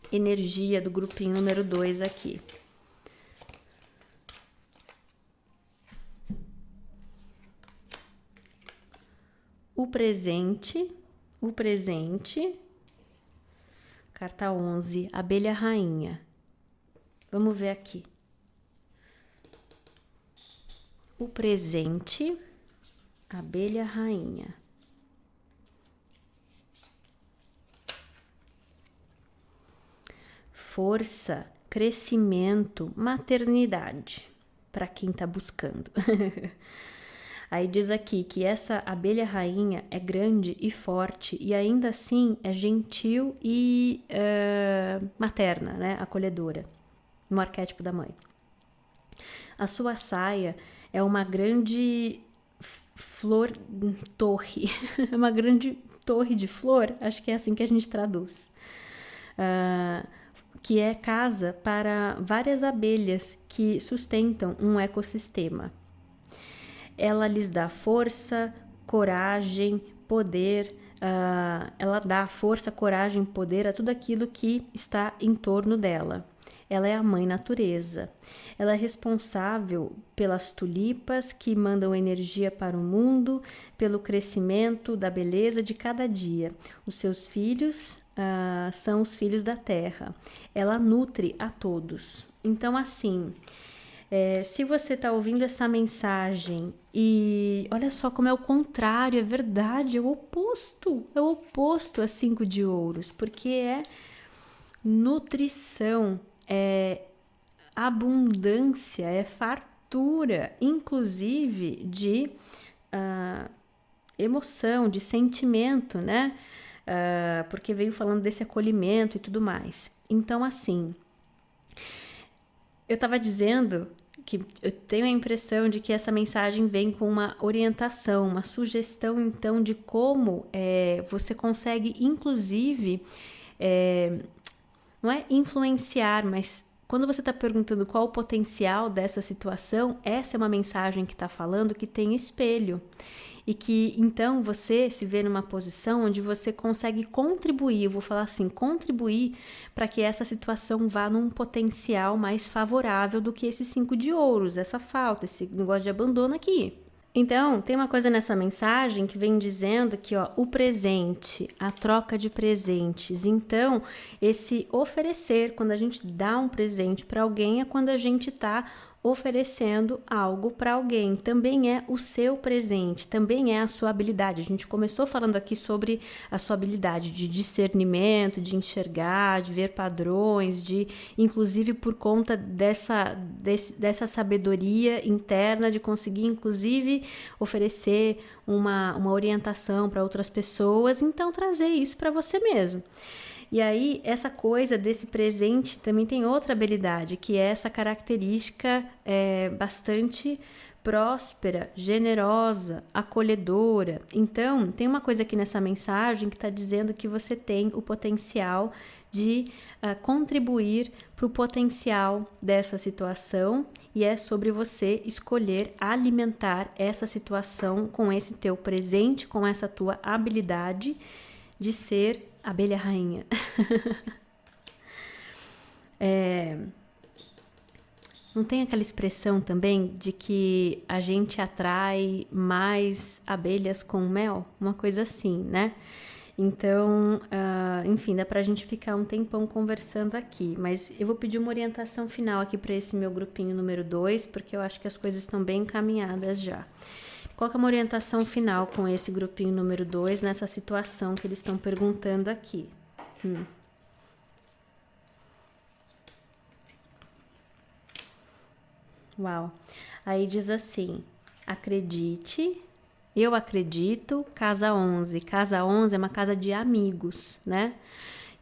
A: energia do grupinho número 2 aqui? O presente, carta 11, abelha rainha. Vamos ver aqui. O presente, abelha rainha. Força, crescimento, maternidade, para quem está buscando. Aí diz aqui que essa abelha rainha é grande e forte e ainda assim é gentil e materna, né? Acolhedora, no arquétipo da mãe. A sua saia é uma grande torre, uma grande torre de flor, acho que é assim que a gente traduz, que é casa para várias abelhas que sustentam um ecossistema. Ela lhes dá força, coragem, poder, ela dá força, coragem, poder a tudo aquilo que está em torno dela. Ela é a mãe natureza. Ela é responsável pelas tulipas que mandam energia para o mundo, pelo crescimento da beleza de cada dia. Os seus filhos são os filhos da terra. Ela nutre a todos. Então, assim, se você está ouvindo essa mensagem e olha só como é o contrário, é verdade, é o oposto a 5 de ouros, porque é nutrição, é abundância, é fartura, inclusive de emoção, de sentimento, né? Porque veio falando desse acolhimento e tudo mais. Então, assim, eu estava dizendo que eu tenho a impressão de que essa mensagem vem com uma orientação, uma sugestão, então, de como você consegue, inclusive, não é influenciar, mas quando você está perguntando qual o potencial dessa situação, essa é uma mensagem que está falando que tem espelho. E que, então, você se vê numa posição onde você consegue contribuir, eu vou falar assim, contribuir para que essa situação vá num potencial mais favorável do que esses 5 de ouros, essa falta, esse negócio de abandono aqui. Então, tem uma coisa nessa mensagem que vem dizendo que, ó, o presente, a troca de presentes. Então, esse oferecer, quando a gente dá um presente para alguém, é quando a gente está oferecendo algo para alguém. Também é o seu presente, também é a sua habilidade. A gente começou falando aqui sobre a sua habilidade de discernimento, de enxergar, de ver padrões, de, inclusive por conta dessa sabedoria interna, de conseguir, inclusive, oferecer uma orientação para outras pessoas. Então, trazer isso para você mesmo. E aí, essa coisa desse presente também tem outra habilidade, que é essa característica bastante próspera, generosa, acolhedora. Então, tem uma coisa aqui nessa mensagem que está dizendo que você tem o potencial de contribuir para o potencial dessa situação, e é sobre você escolher alimentar essa situação com esse teu presente, com essa tua habilidade de ser abelha rainha. Não tem aquela expressão também de que a gente atrai mais abelhas com mel? Uma coisa assim, né? Então, enfim, dá pra gente ficar um tempão conversando aqui, mas eu vou pedir uma orientação final aqui para esse meu grupinho número 2, porque eu acho que as coisas estão bem encaminhadas já. Qual que é uma orientação final com esse grupinho número 2 nessa situação que eles estão perguntando aqui? Uau! Aí diz assim, acredite, eu acredito, casa 11. Casa 11 é uma casa de amigos, né?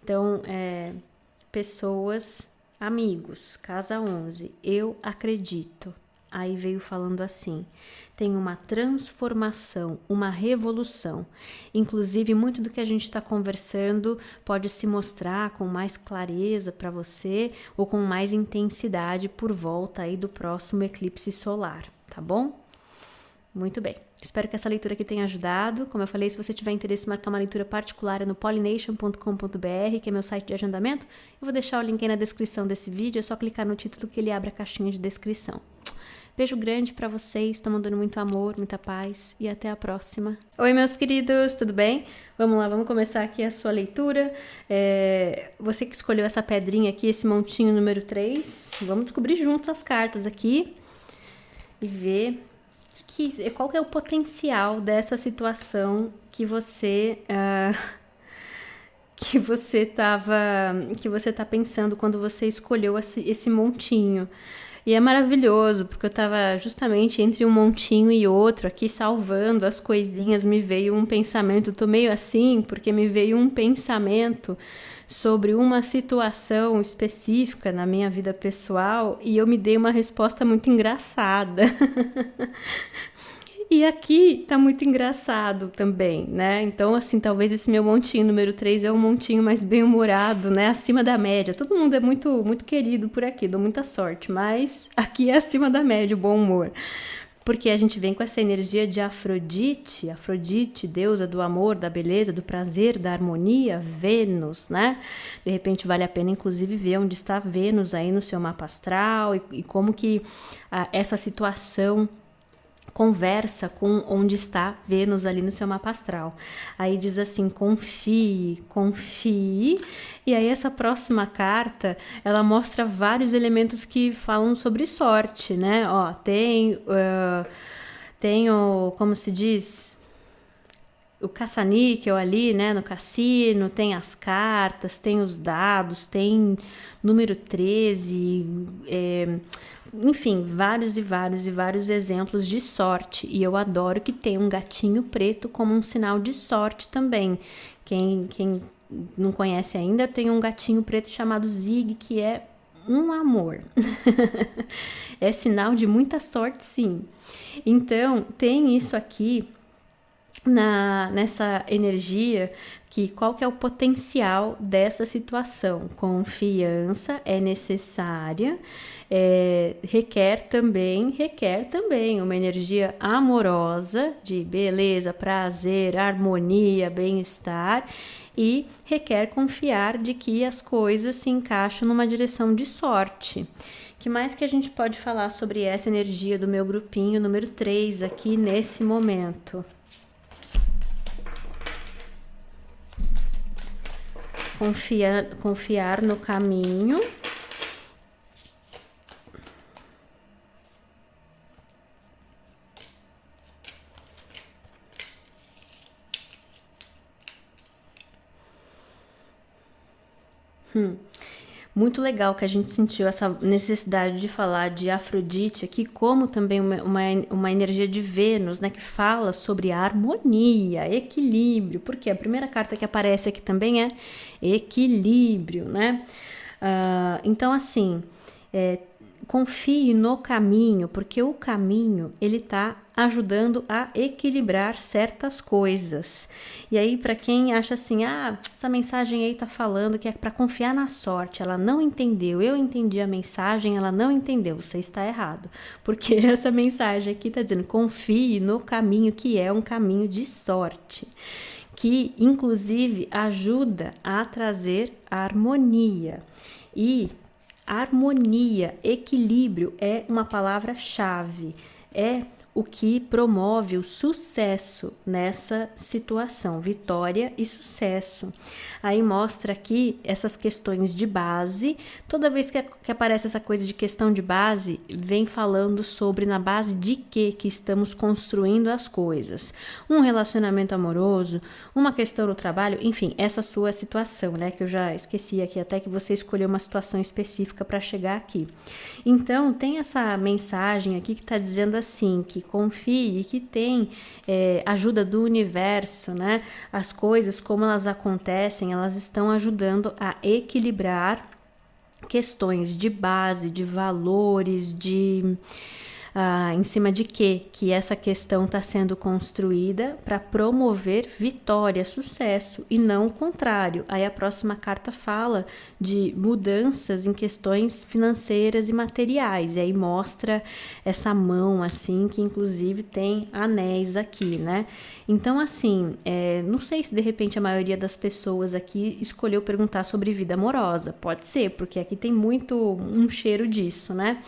A: Então, pessoas, amigos, casa 11, eu acredito. Aí veio falando assim, tem uma transformação, uma revolução. Inclusive, muito do que a gente está conversando pode se mostrar com mais clareza para você ou com mais intensidade por volta aí do próximo eclipse solar, tá bom? Muito bem. Espero que essa leitura aqui tenha ajudado. Como eu falei, se você tiver interesse em marcar uma leitura particular é no pollination.com.br, que é meu site de agendamento. Eu vou deixar o link aí na descrição desse vídeo, é só clicar no título que ele abre a caixinha de descrição. Beijo grande pra vocês, tô mandando muito amor, muita paz e até a próxima. Oi, meus queridos, tudo bem? Vamos lá, vamos começar aqui a sua leitura. Você que escolheu essa pedrinha aqui, esse montinho número 3, vamos descobrir juntos as cartas aqui e ver qual que é o potencial dessa situação que você tá pensando quando você escolheu esse montinho. E é maravilhoso, porque eu tava justamente entre um montinho e outro aqui salvando as coisinhas, me veio um pensamento, tô meio assim, porque me veio um pensamento sobre uma situação específica na minha vida pessoal e eu me dei uma resposta muito engraçada. E aqui tá muito engraçado também, né? Então, assim, talvez esse meu montinho número 3 é um montinho mais bem-humorado, né? Acima da média. Todo mundo é muito, muito querido por aqui, dou muita sorte. Mas aqui é acima da média o bom humor. Porque a gente vem com essa energia de Afrodite, deusa do amor, da beleza, do prazer, da harmonia, Vênus, né? De repente vale a pena, inclusive, ver onde está Vênus aí no seu mapa astral e como que essa situação conversa com onde está Vênus ali no seu mapa astral. Aí diz assim, confie, confie. E aí essa próxima carta, ela mostra vários elementos que falam sobre sorte, né? Ó, tem o, como se diz, o caça-níquel ali, né, no cassino, tem as cartas, tem os dados, tem número 13, enfim, vários exemplos de sorte. E eu adoro que tem um gatinho preto como um sinal de sorte também. Quem não conhece ainda, tem um gatinho preto chamado Zig, que é um amor. É sinal de muita sorte, sim. Então, tem isso aqui nessa energia, que qual que é o potencial dessa situação. Confiança é necessária, requer também uma energia amorosa, de beleza, prazer, harmonia, bem-estar, e requer confiar de que as coisas se encaixam numa direção de sorte. Que mais que a gente pode falar sobre essa energia do meu grupinho número 3 aqui nesse momento? Confiar no caminho. Muito legal que a gente sentiu essa necessidade de falar de Afrodite aqui, como também uma energia de Vênus, né, que fala sobre harmonia, equilíbrio, porque a primeira carta que aparece aqui também é equilíbrio, né? Então, assim, confie no caminho, porque o caminho, ele tá ajudando a equilibrar certas coisas. E aí, para quem acha assim, essa mensagem aí tá falando que é para confiar na sorte, ela não entendeu, eu entendi a mensagem, ela não entendeu, você está errado. Porque essa mensagem aqui tá dizendo, confie no caminho que é um caminho de sorte, que inclusive ajuda a trazer harmonia. E harmonia, equilíbrio é uma palavra-chave, é o que promove o sucesso nessa situação, vitória e sucesso. Aí mostra aqui essas questões de base, toda vez que aparece essa coisa de questão de base, vem falando sobre na base de que estamos construindo as coisas. Um relacionamento amoroso, uma questão no trabalho, enfim, essa sua situação, né, que eu já esqueci aqui, até que você escolheu uma situação específica para chegar aqui. Então, tem essa mensagem aqui que está dizendo assim, que confie, que tem ajuda do universo, né? As coisas, como elas acontecem, elas estão ajudando a equilibrar questões de base, de valores, em cima de que essa questão está sendo construída para promover vitória, sucesso, e não o contrário. Aí a próxima carta fala de mudanças em questões financeiras e materiais, e aí mostra essa mão assim, que inclusive tem anéis aqui, né? Então, assim, não sei se de repente a maioria das pessoas aqui escolheu perguntar sobre vida amorosa, pode ser, porque aqui tem muito um cheiro disso, né?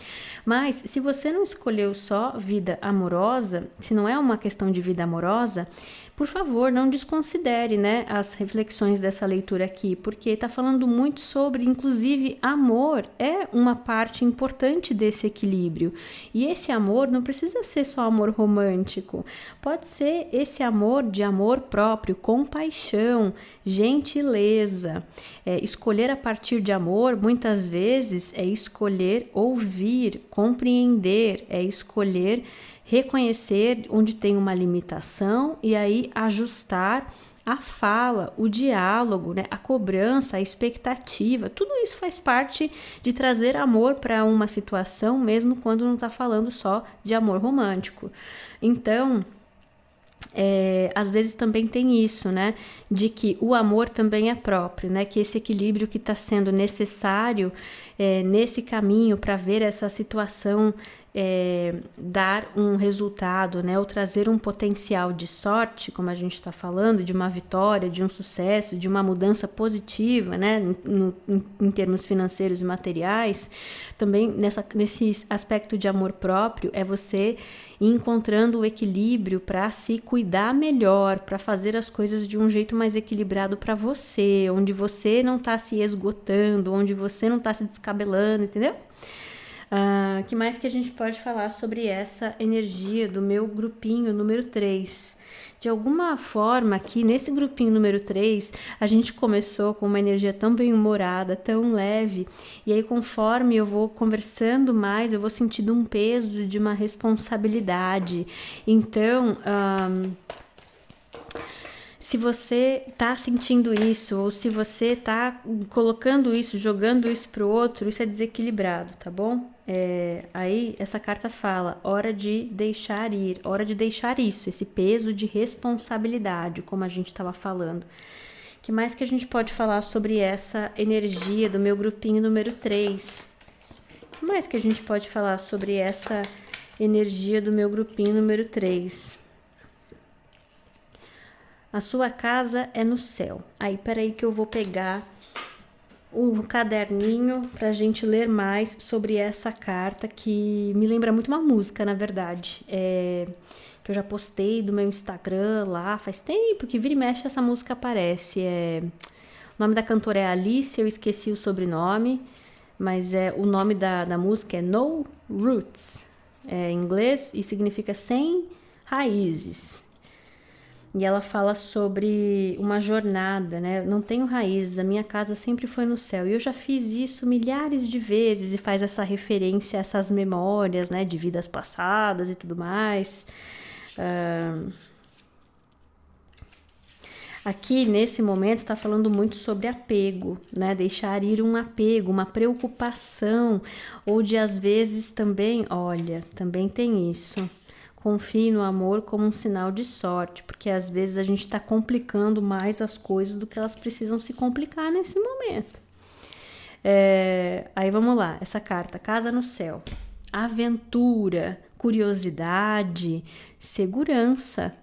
A: Mas se você não escolheu só vida amorosa, se não é uma questão de vida amorosa, por favor, não desconsidere, né, as reflexões dessa leitura aqui, porque está falando muito sobre, inclusive, amor é uma parte importante desse equilíbrio. E esse amor não precisa ser só amor romântico, pode ser esse amor de amor próprio, compaixão, gentileza. Escolher a partir de amor, muitas vezes, é escolher ouvir, compreender, é escolher reconhecer onde tem uma limitação e aí ajustar a fala, o diálogo, né? A cobrança, a expectativa, tudo isso faz parte de trazer amor para uma situação, mesmo quando não está falando só de amor romântico. Então, às vezes também tem isso, né? De que o amor também é próprio, né? Que esse equilíbrio que está sendo necessário nesse caminho para ver essa situação dar um resultado, né, ou trazer um potencial de sorte, como a gente está falando, de uma vitória, de um sucesso, de uma mudança positiva, né, em termos financeiros e materiais, também nesse aspecto de amor próprio, é você ir encontrando o equilíbrio para se cuidar melhor, para fazer as coisas de um jeito mais equilibrado para você, onde você não está se esgotando, onde você não está se descabelando, entendeu? Que mais que a gente pode falar sobre essa energia do meu grupinho número 3? De alguma forma, aqui nesse grupinho número 3, a gente começou com uma energia tão bem-humorada, tão leve, e aí conforme eu vou conversando mais, eu vou sentindo um peso de uma responsabilidade. Então, se você tá sentindo isso, ou se você tá colocando isso, jogando isso pro outro, isso é desequilibrado, tá bom? Aí essa carta fala, hora de deixar ir, hora de deixar isso, esse peso de responsabilidade, como a gente estava falando. Que mais que a gente pode falar sobre essa energia do meu grupinho número 3? Que mais que a gente pode falar sobre essa energia do meu grupinho número 3? A sua casa é no céu. Aí, peraí que eu vou pegar um caderninho pra gente ler mais sobre essa carta, que me lembra muito uma música, na verdade. Que eu já postei do meu Instagram lá, faz tempo que vira e mexe essa música aparece. O nome da cantora é Alice, eu esqueci o sobrenome, mas o nome da música é No Roots, em inglês, e significa sem raízes. E ela fala sobre uma jornada, né? Não tenho raízes, a minha casa sempre foi no céu. E eu já fiz isso milhares de vezes e faz essa referência a essas memórias, né? De vidas passadas e tudo mais. Aqui, nesse momento, está falando muito sobre apego, né? Deixar ir um apego, uma preocupação, ou de às vezes também, olha, também tem isso. Confie no amor como um sinal de sorte, porque às vezes a gente está complicando mais as coisas do que elas precisam se complicar nesse momento. Aí vamos lá, essa carta, Casa no Céu. Aventura, curiosidade, segurança.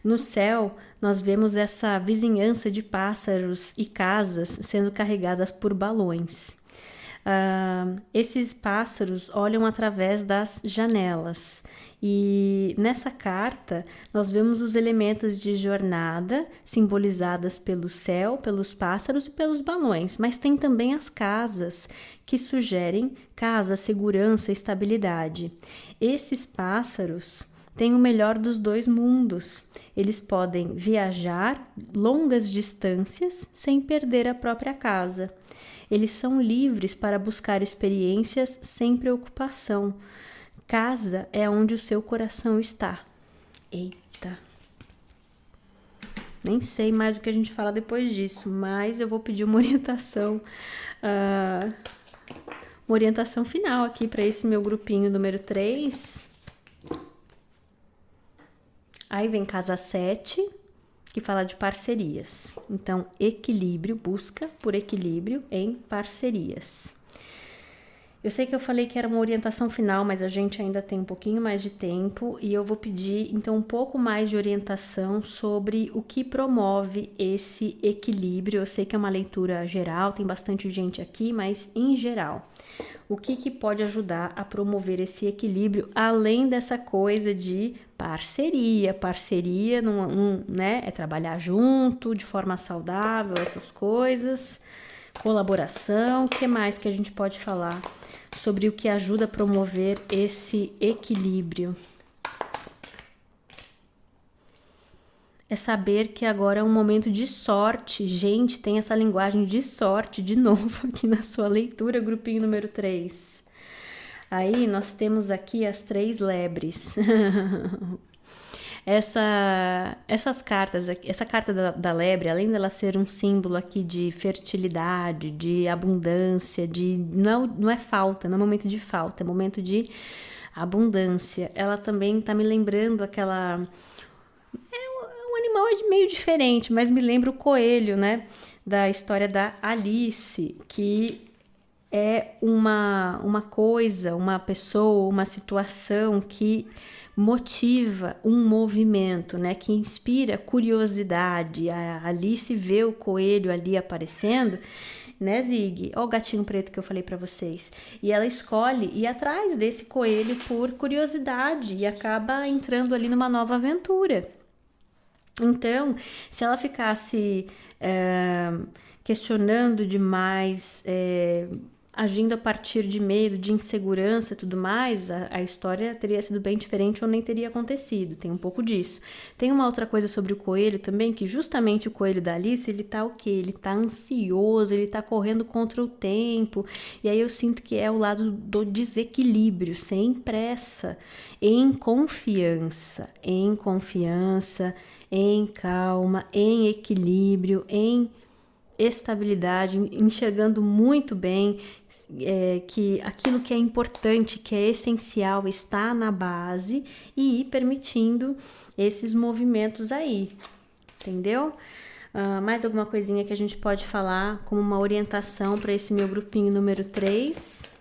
A: No céu, nós vemos essa vizinhança de pássaros e casas sendo carregadas por balões. Esses pássaros olham através das janelas e nessa carta nós vemos os elementos de jornada simbolizadas pelo céu, pelos pássaros e pelos balões, mas tem também as casas que sugerem casa, segurança, estabilidade. Esses pássaros têm o melhor dos dois mundos. Eles podem viajar longas distâncias sem perder a própria casa. Eles são livres para buscar experiências sem preocupação. Casa é onde o seu coração está. Eita! Nem sei mais o que a gente fala depois disso, mas eu vou pedir uma orientação final aqui para esse meu grupinho número 3. Aí vem casa 7, que fala de parcerias. Então, equilíbrio, busca por equilíbrio em parcerias. Eu sei que eu falei que era uma orientação final, mas a gente ainda tem um pouquinho mais de tempo e eu vou pedir, então, um pouco mais de orientação sobre o que promove esse equilíbrio. Eu sei que é uma leitura geral, tem bastante gente aqui, mas em geral, o que pode ajudar a promover esse equilíbrio, além dessa coisa de parceria? Parceria né, é trabalhar junto, de forma saudável, essas coisas, colaboração. O que mais que a gente pode falar sobre o que ajuda a promover esse equilíbrio? É saber que agora é um momento de sorte. Gente, tem essa linguagem de sorte de novo aqui na sua leitura, grupinho número 3. Aí nós temos aqui as 3 lebres. Essas cartas, essa carta da lebre, além dela ser um símbolo aqui de fertilidade, de abundância, não é falta, não é momento de falta, é momento de abundância. Ela também tá me lembrando aquela... O animal é meio diferente, mas me lembra o coelho, né? Da história da Alice, que é uma coisa, uma pessoa, uma situação que motiva um movimento, né? Que inspira curiosidade. A Alice vê o coelho ali aparecendo, né, Zig? Ó o gatinho preto que eu falei para vocês. E ela escolhe ir atrás desse coelho por curiosidade e acaba entrando ali numa nova aventura. Então, se ela ficasse questionando demais, agindo a partir de medo, de insegurança e tudo mais, a história teria sido bem diferente ou nem teria acontecido. Tem um pouco disso. Tem uma outra coisa sobre o coelho também, que justamente o coelho da Alice, ele tá o quê? Ele tá ansioso, ele tá correndo contra o tempo. E aí eu sinto que é o lado do desequilíbrio, sem pressa, em confiança, em calma, em equilíbrio, em estabilidade, enxergando muito bem que aquilo que é importante, que é essencial, está na base e ir permitindo esses movimentos aí, entendeu? Mais alguma coisinha que a gente pode falar como uma orientação para esse meu grupinho número 3?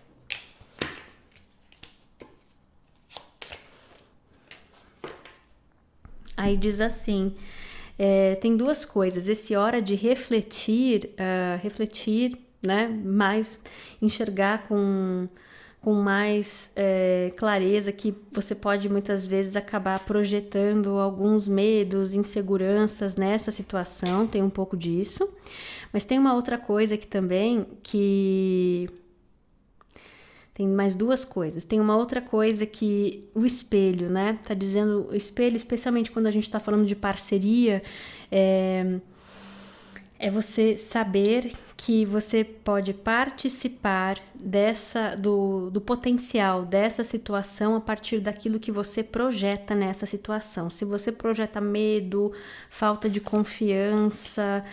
A: Aí diz assim, tem 2 coisas, esse hora de refletir, né, mais enxergar com mais clareza, que você pode muitas vezes acabar projetando alguns medos, inseguranças nessa situação, tem um pouco disso, mas tem uma outra coisa que também, que Tem mais duas coisas. Tem uma outra coisa que o espelho, né? Tá dizendo o espelho, especialmente quando a gente tá falando de parceria, é você saber que você pode participar do potencial dessa situação a partir daquilo que você projeta nessa situação. Se você projeta medo, falta de confiança,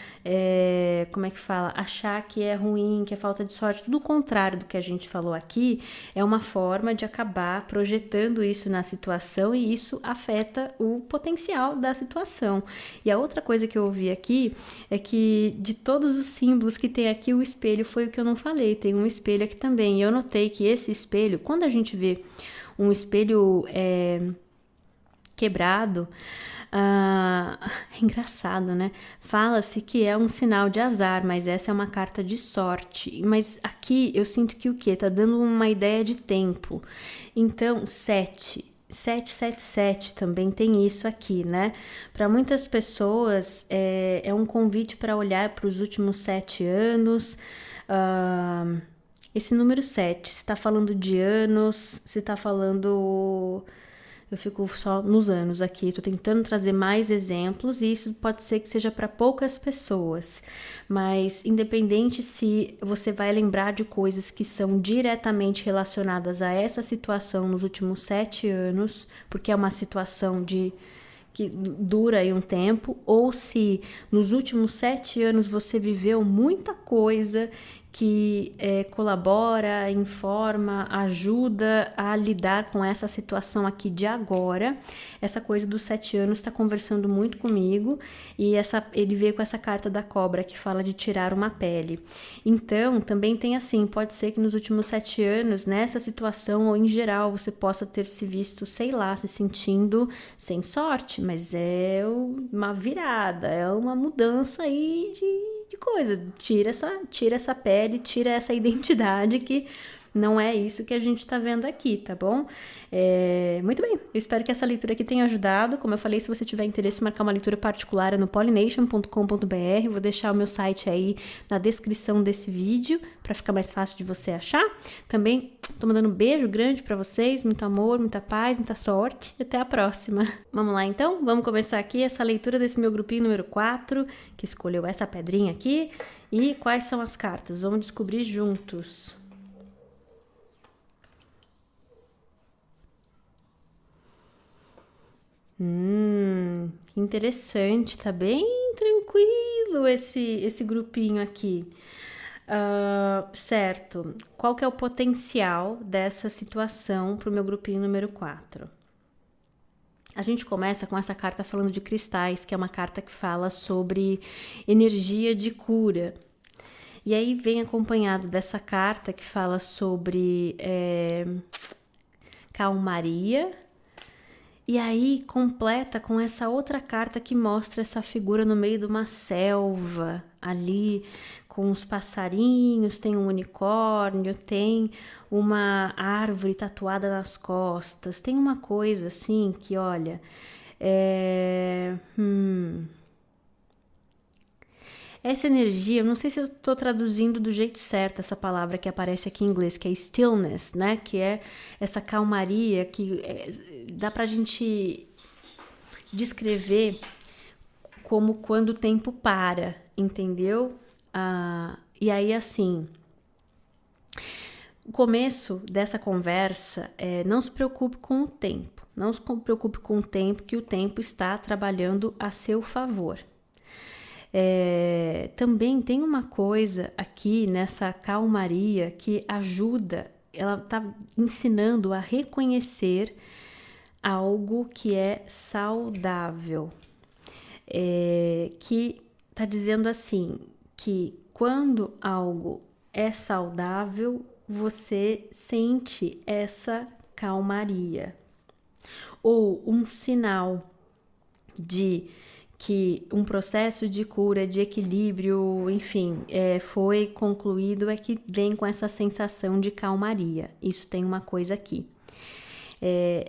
A: como é que fala? Achar que é ruim, que é falta de sorte, tudo o contrário do que a gente falou aqui, é uma forma de acabar projetando isso na situação e isso afeta o potencial da situação. E a outra coisa que eu ouvi aqui é que de todos os símbolos que tem aqui, o espelho foi o que eu não falei. Tem um espelho aqui também. E eu notei que esse espelho, quando a gente vê um espelho quebrado, é engraçado, né? Fala-se que é um sinal de azar, mas essa é uma carta de sorte. Mas aqui eu sinto que o quê? Tá dando uma ideia de tempo. Então, 777 também tem isso aqui, né? Para muitas pessoas é um convite para olhar para os últimos 7 anos. Esse número 7, se está falando de anos, se está falando... Eu fico só nos anos aqui, estou tentando trazer mais exemplos e isso pode ser que seja para poucas pessoas, mas independente se você vai lembrar de coisas que são diretamente relacionadas a essa situação nos últimos 7 anos, porque é uma situação que dura aí um tempo, ou se nos últimos 7 anos você viveu muita coisa que colabora, informa, ajuda a lidar com essa situação aqui de agora. Essa coisa dos 7 anos está conversando muito comigo e ele veio com essa carta da cobra que fala de tirar uma pele. Então, também tem assim, pode ser que nos últimos 7 anos, nessa situação ou em geral, você possa ter se visto, sei lá, se sentindo sem sorte, mas é uma virada, é uma mudança aí de coisa, tira essa pele, tira essa identidade que não é isso que a gente tá vendo aqui, tá bom? Muito bem, eu espero que essa leitura aqui tenha ajudado. Como eu falei, se você tiver interesse em marcar uma leitura particular é no pollination.com.br, vou deixar o meu site aí na descrição desse vídeo para ficar mais fácil de você achar. Também tô mandando um beijo grande para vocês, muito amor, muita paz, muita sorte e até a próxima. Vamos lá então? Vamos começar aqui essa leitura desse meu grupinho número 4, que escolheu essa pedrinha aqui. E quais são as cartas? Vamos descobrir juntos. Que interessante, tá bem tranquilo esse grupinho aqui. Certo, qual que é o potencial dessa situação para o meu grupinho número 4? A gente começa com essa carta falando de cristais, que é uma carta que fala sobre energia de cura. E aí vem acompanhado dessa carta que fala sobre calmaria. E aí completa com essa outra carta que mostra essa figura no meio de uma selva, ali com os passarinhos, tem um unicórnio, tem uma árvore tatuada nas costas, tem uma coisa assim que, olha, essa energia, eu não sei se eu estou traduzindo do jeito certo essa palavra que aparece aqui em inglês, que é stillness, né? Que é essa calmaria que dá pra gente descrever como quando o tempo para, entendeu? E aí, assim, o começo dessa conversa não se preocupe com o tempo, não se preocupe com o tempo, que o tempo está trabalhando a seu favor. Também tem uma coisa aqui nessa calmaria que ajuda, ela está ensinando a reconhecer algo que é saudável, que está dizendo assim, que quando algo é saudável, você sente essa calmaria, ou um sinal de que um processo de cura, de equilíbrio, enfim, foi concluído, que vem com essa sensação de calmaria. Isso tem uma coisa aqui.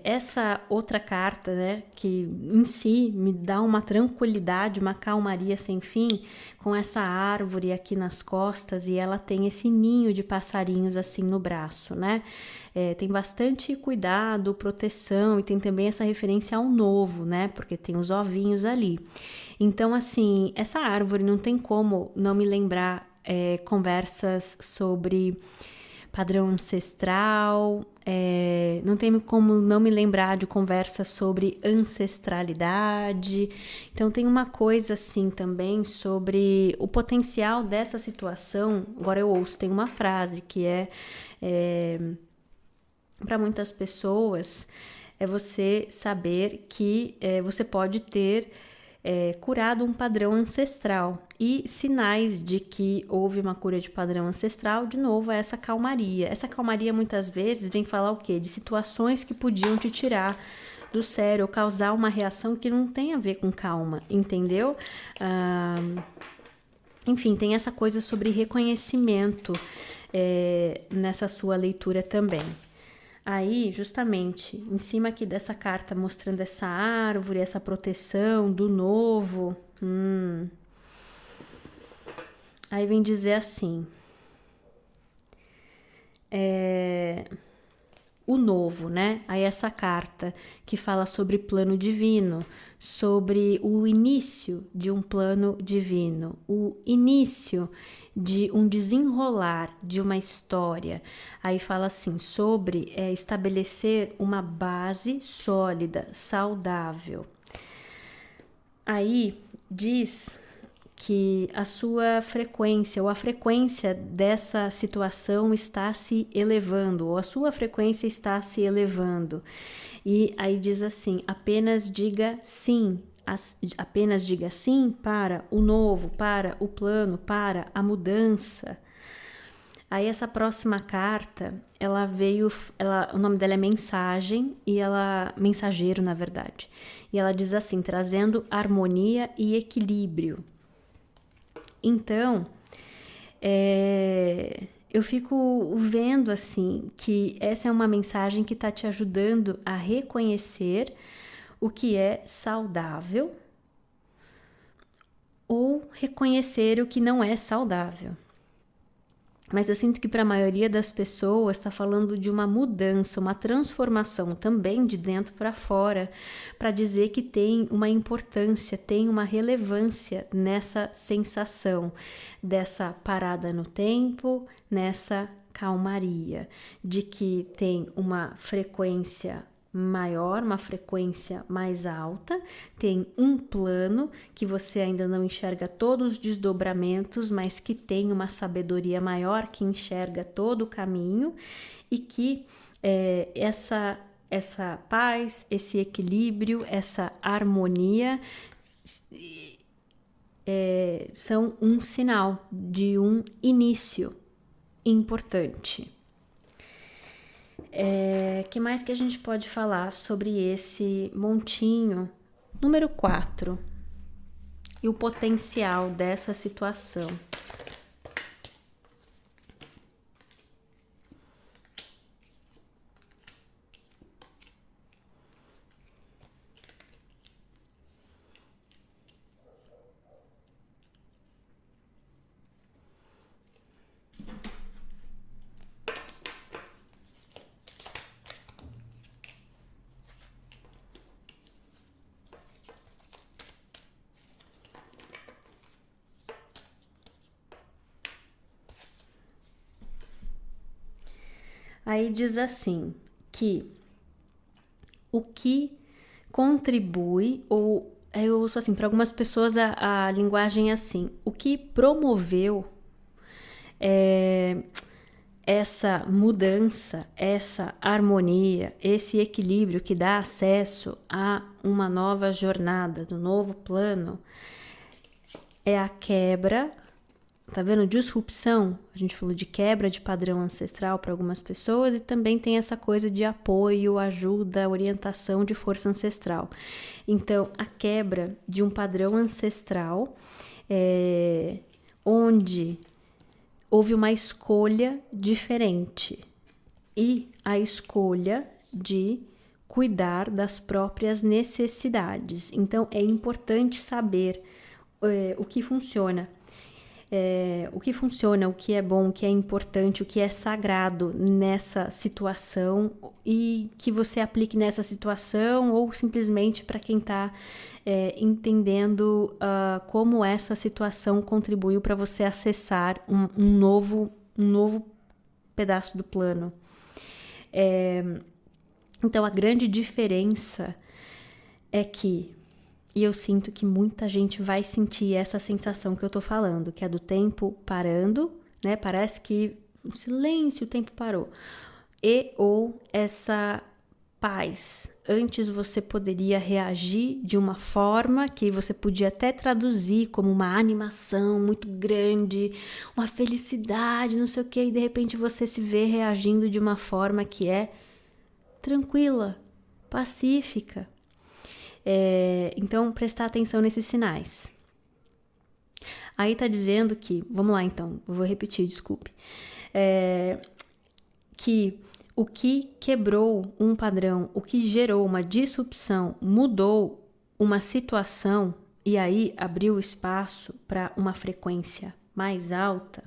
A: Essa outra carta, né, que em si me dá uma tranquilidade, uma calmaria sem fim, com essa árvore aqui nas costas, e ela tem esse ninho de passarinhos assim no braço, né? Tem bastante cuidado, proteção, e tem também essa referência ao novo, né? Porque tem os ovinhos ali. Então, assim, essa árvore não tem como não me lembrar conversas sobre padrão ancestral, não tem como não me lembrar de conversas sobre ancestralidade. Então tem uma coisa assim também sobre o potencial dessa situação. Agora eu ouço, tem uma frase que para muitas pessoas, é você saber que você pode ter curado um padrão ancestral, e sinais de que houve uma cura de padrão ancestral, de novo, é essa calmaria. Essa calmaria muitas vezes vem falar o quê? De situações que podiam te tirar do sério ou causar uma reação que não tem a ver com calma, entendeu? Enfim, tem essa coisa sobre reconhecimento nessa sua leitura também. Aí, justamente, em cima aqui dessa carta mostrando essa árvore, essa proteção do novo, aí vem dizer assim, o novo, né? Aí essa carta que fala sobre plano divino, sobre o início de um plano divino, o início de um desenrolar de uma história. Aí fala assim, sobre estabelecer uma base sólida, saudável. Aí diz que a sua frequência ou a frequência dessa situação está se elevando, ou a sua frequência está se elevando. E aí diz assim, apenas diga sim para o novo, para o plano, para a mudança. Aí essa próxima carta, o nome dela é Mensagem, Mensageiro, na verdade. E ela diz assim, trazendo harmonia e equilíbrio. Então, eu fico vendo assim que essa é uma mensagem que está te ajudando a reconhecer o que é saudável ou reconhecer o que não é saudável. Mas eu sinto que para a maioria das pessoas está falando de uma mudança, uma transformação também de dentro para fora, para dizer que tem uma importância, tem uma relevância nessa sensação dessa parada no tempo, nessa calmaria, de que tem uma frequência maior, uma frequência mais alta, tem um plano que você ainda não enxerga todos os desdobramentos, mas que tem uma sabedoria maior que enxerga todo o caminho, e que essa paz, esse equilíbrio, essa harmonia são um sinal de um início importante. Que mais que a gente pode falar sobre esse montinho número 4 e o potencial dessa situação? Aí diz assim, que o que contribui, ou eu uso assim, para algumas pessoas a linguagem é assim, o que promoveu essa mudança, essa harmonia, esse equilíbrio que dá acesso a uma nova jornada, do novo plano, é a quebra. Tá vendo? Disrupção, a gente falou de quebra de padrão ancestral para algumas pessoas, e também tem essa coisa de apoio, ajuda, orientação de força ancestral. Então, a quebra de um padrão ancestral onde houve uma escolha diferente, e a escolha de cuidar das próprias necessidades. Então, é importante saber o que funciona. O que é bom, o que é importante, o que é sagrado nessa situação e que você aplique nessa situação ou simplesmente para quem está entendendo como essa situação contribuiu para você acessar um novo pedaço do plano. Então, a grande diferença é que, e eu sinto que muita gente vai sentir essa sensação que eu tô falando, que é do tempo parando, né? Parece que um silêncio, o tempo parou. Ou essa paz. Antes você poderia reagir de uma forma que você podia até traduzir como uma animação muito grande, uma felicidade, não sei o quê, e de repente você se vê reagindo de uma forma que é tranquila, pacífica. Então, prestar atenção nesses sinais. Aí tá dizendo que, vamos lá então, eu vou repetir, desculpe, que o que quebrou um padrão, o que gerou uma disrupção, mudou uma situação e aí abriu espaço para uma frequência mais alta,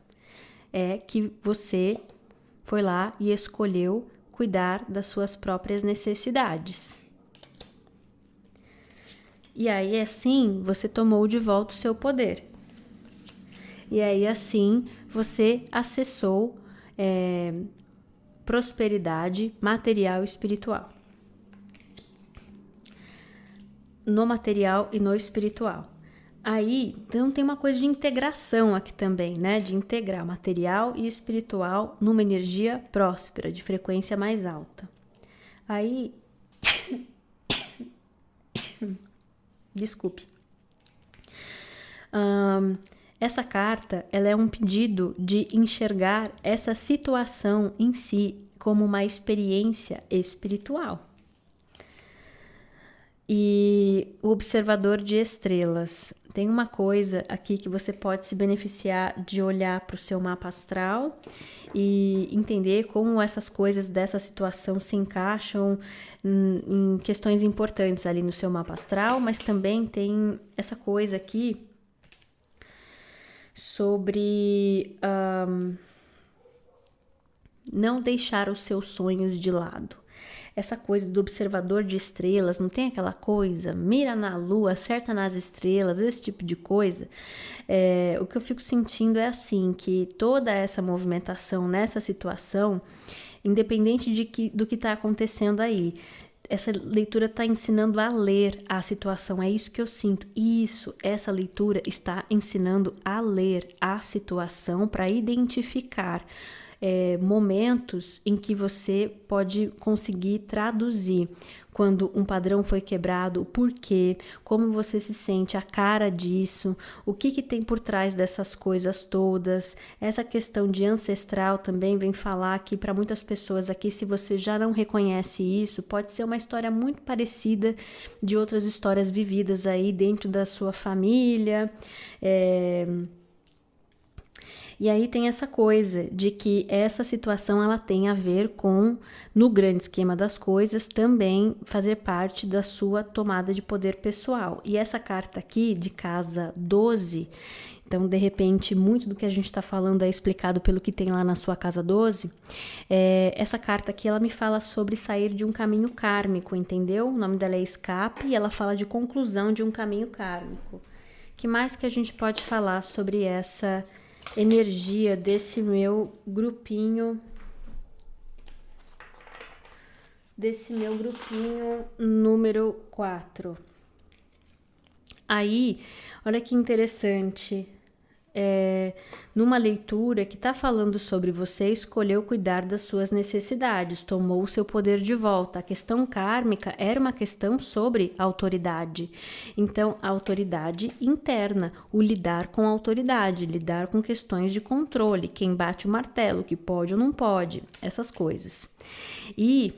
A: é que você foi lá e escolheu cuidar das suas próprias necessidades. E aí, assim, você tomou de volta o seu poder. E aí, assim, você acessou prosperidade material e espiritual. No material e no espiritual. Aí, então, tem uma coisa de integração aqui também, né? De integrar material e espiritual numa energia próspera, de frequência mais alta. Aí... Desculpe. Essa carta, ela é um pedido de enxergar essa situação em si como uma experiência espiritual. E o observador de estrelas. Tem uma coisa aqui que você pode se beneficiar de olhar para o seu mapa astral e entender como essas coisas dessa situação se encaixam em questões importantes ali no seu mapa astral, mas também tem essa coisa aqui sobre não deixar os seus sonhos de lado. Essa coisa do observador de estrelas, não tem aquela coisa, mira na lua, acerta nas estrelas, esse tipo de coisa. O que eu fico sentindo é assim, que toda essa movimentação nessa situação, independente do que está acontecendo aí, essa leitura está ensinando a ler a situação, é isso que eu sinto. Essa leitura está ensinando a ler a situação para identificar momentos em que você pode conseguir traduzir quando um padrão foi quebrado, o porquê, como você se sente, a cara disso, o que tem por trás dessas coisas todas. Essa questão de ancestral também vem falar aqui para muitas pessoas aqui, se você já não reconhece isso, pode ser uma história muito parecida de outras histórias vividas aí dentro da sua família, E aí tem essa coisa de que essa situação ela tem a ver com, no grande esquema das coisas, também fazer parte da sua tomada de poder pessoal. E essa carta aqui, de casa 12, então de repente muito do que a gente está falando é explicado pelo que tem lá na sua casa 12, essa carta aqui ela me fala sobre sair de um caminho kármico, entendeu? O nome dela é Escape e ela fala de conclusão de um caminho kármico. Que mais que a gente pode falar sobre essa energia desse meu grupinho número 4. Aí, olha que interessante, numa leitura que está falando sobre você escolheu cuidar das suas necessidades, tomou o seu poder de volta. A questão kármica era uma questão sobre autoridade. Então, a autoridade interna, o lidar com a autoridade, lidar com questões de controle, quem bate o martelo, que pode ou não pode, essas coisas. E,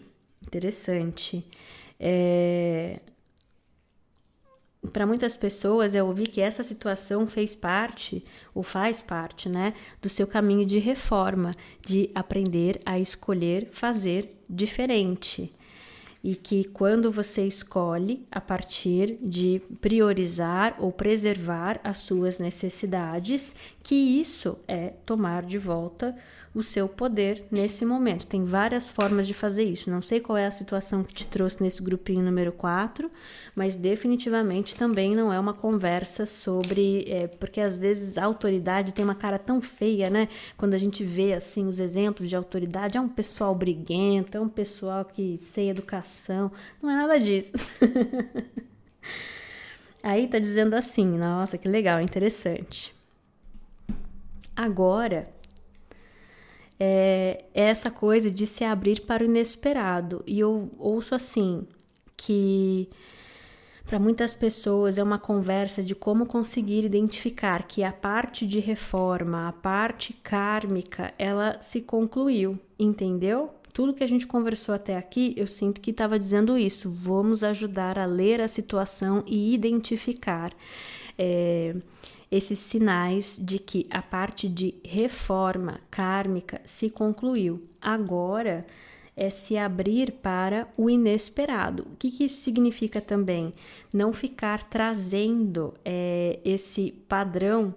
A: interessante, para muitas pessoas eu ouvi que essa situação faz parte, né, do seu caminho de reforma, de aprender a escolher fazer diferente. e que quando você escolhe a partir de priorizar ou preservar as suas necessidades, que isso é tomar de volta o seu poder nesse momento. Tem várias formas de fazer isso. Não sei qual é a situação que te trouxe nesse grupinho número 4, mas definitivamente também não é uma conversa sobre... porque às vezes a autoridade tem uma cara tão feia, né? Quando a gente vê assim os exemplos de autoridade, é um pessoal briguento, é um pessoal que sem educação. Não é nada disso. Aí tá dizendo assim, nossa, que legal, interessante. Agora... é essa coisa de se abrir para o inesperado. E eu ouço assim, que para muitas pessoas é uma conversa de como conseguir identificar que a parte de reforma, a parte kármica, ela se concluiu, entendeu? Tudo que a gente conversou até aqui, eu sinto que estava dizendo isso. Vamos ajudar a ler a situação e identificar esses sinais de que a parte de reforma kármica se concluiu. Agora é se abrir para o inesperado. O que isso significa também? Não ficar trazendo esse padrão,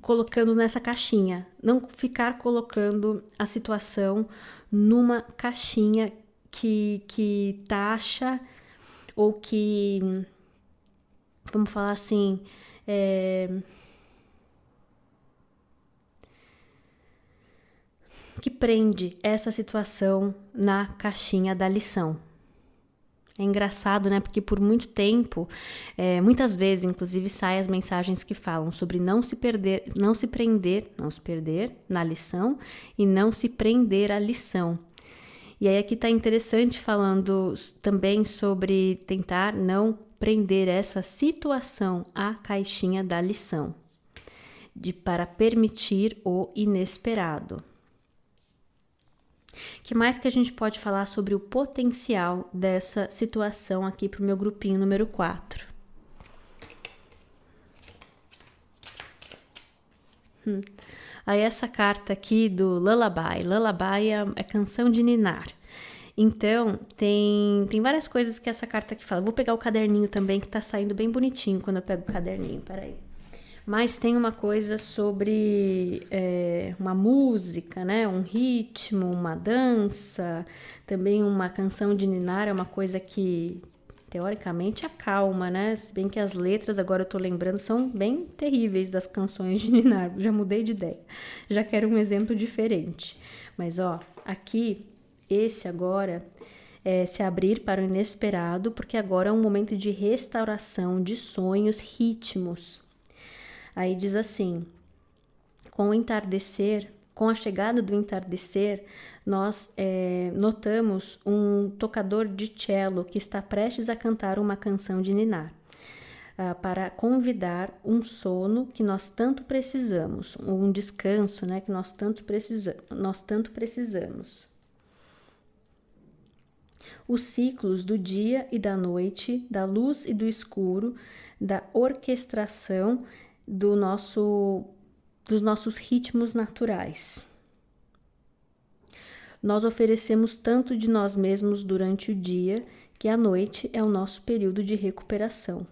A: colocando nessa caixinha. Não ficar colocando a situação numa caixinha que taxa ou que, vamos falar assim, que prende essa situação na caixinha da lição. É engraçado, né? Porque por muito tempo, muitas vezes, inclusive, saem as mensagens que falam sobre não se perder na lição e não se prender à lição. E aí aqui tá interessante falando também sobre tentar não prender essa situação à caixinha da lição, para permitir o inesperado. O que mais que a gente pode falar sobre o potencial dessa situação aqui para o meu grupinho número 4? Aí essa carta aqui do Lullaby. Lullaby é canção de ninar. Então, tem várias coisas que essa carta aqui fala. Vou pegar o caderninho também, que tá saindo bem bonitinho quando eu pego o caderninho, peraí. Mas tem uma coisa sobre uma música, né? Um ritmo, uma dança, também uma canção de ninar é uma coisa que teoricamente acalma, né? Se bem que as letras, agora eu tô lembrando, são bem terríveis das canções de ninar. Já mudei de ideia, já quero um exemplo diferente. Mas ó, aqui, esse agora é se abrir para o inesperado, porque agora é um momento de restauração de sonhos, ritmos. Aí diz assim, com a chegada do entardecer, nós notamos um tocador de cello que está prestes a cantar uma canção de ninar, para convidar um sono que nós tanto precisamos, um descanso, né, que nós tanto precisamos. Os ciclos do dia e da noite, da luz e do escuro, da orquestração dos nossos ritmos naturais. Nós oferecemos tanto de nós mesmos durante o dia que a noite é o nosso período de recuperação.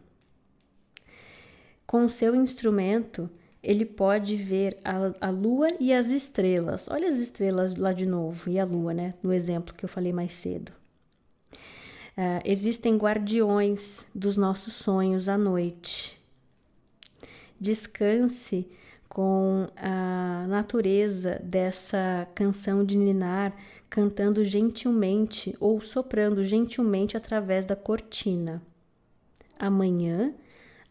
A: Com o seu instrumento, ele pode ver a lua e as estrelas. Olha as estrelas lá de novo, e a lua, né? No exemplo que eu falei mais cedo. Existem guardiões dos nossos sonhos à noite. Descanse com a natureza dessa canção de ninar, cantando gentilmente ou soprando gentilmente através da cortina. Amanhã,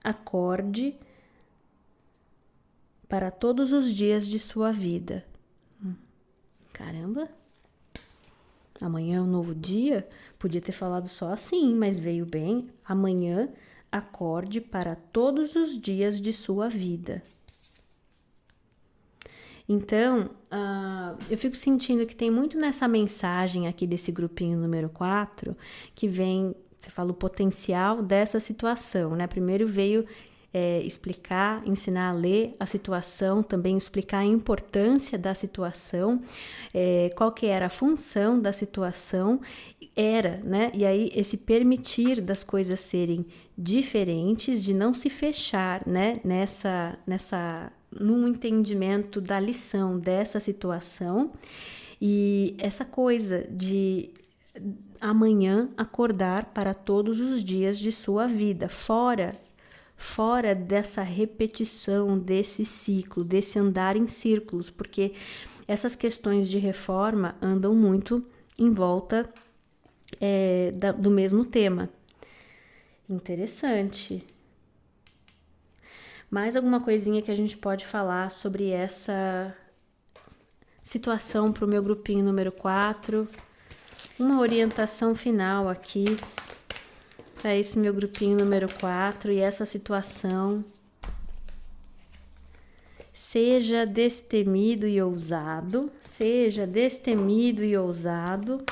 A: acorde para todos os dias de sua vida. Caramba! Amanhã é um novo dia? Podia ter falado só assim, mas veio bem. Amanhã, acorde para todos os dias de sua vida. Então, eu fico sentindo que tem muito nessa mensagem aqui desse grupinho número 4, que vem, você fala, o potencial dessa situação, né? Primeiro veio explicar, ensinar a ler a situação, também explicar a importância da situação, qual que era a função da situação, né? E aí esse permitir das coisas serem diferentes, de não se fechar, né? Num entendimento da lição dessa situação, e essa coisa de amanhã acordar para todos os dias de sua vida, fora dessa repetição, desse ciclo, desse andar em círculos, porque essas questões de reforma andam muito em volta do mesmo tema. Interessante. Mais alguma coisinha que a gente pode falar sobre essa situação para o meu grupinho número 4? Uma orientação final aqui para esse meu grupinho número 4 e essa situação. Seja destemido e ousado, seja destemido e ousado.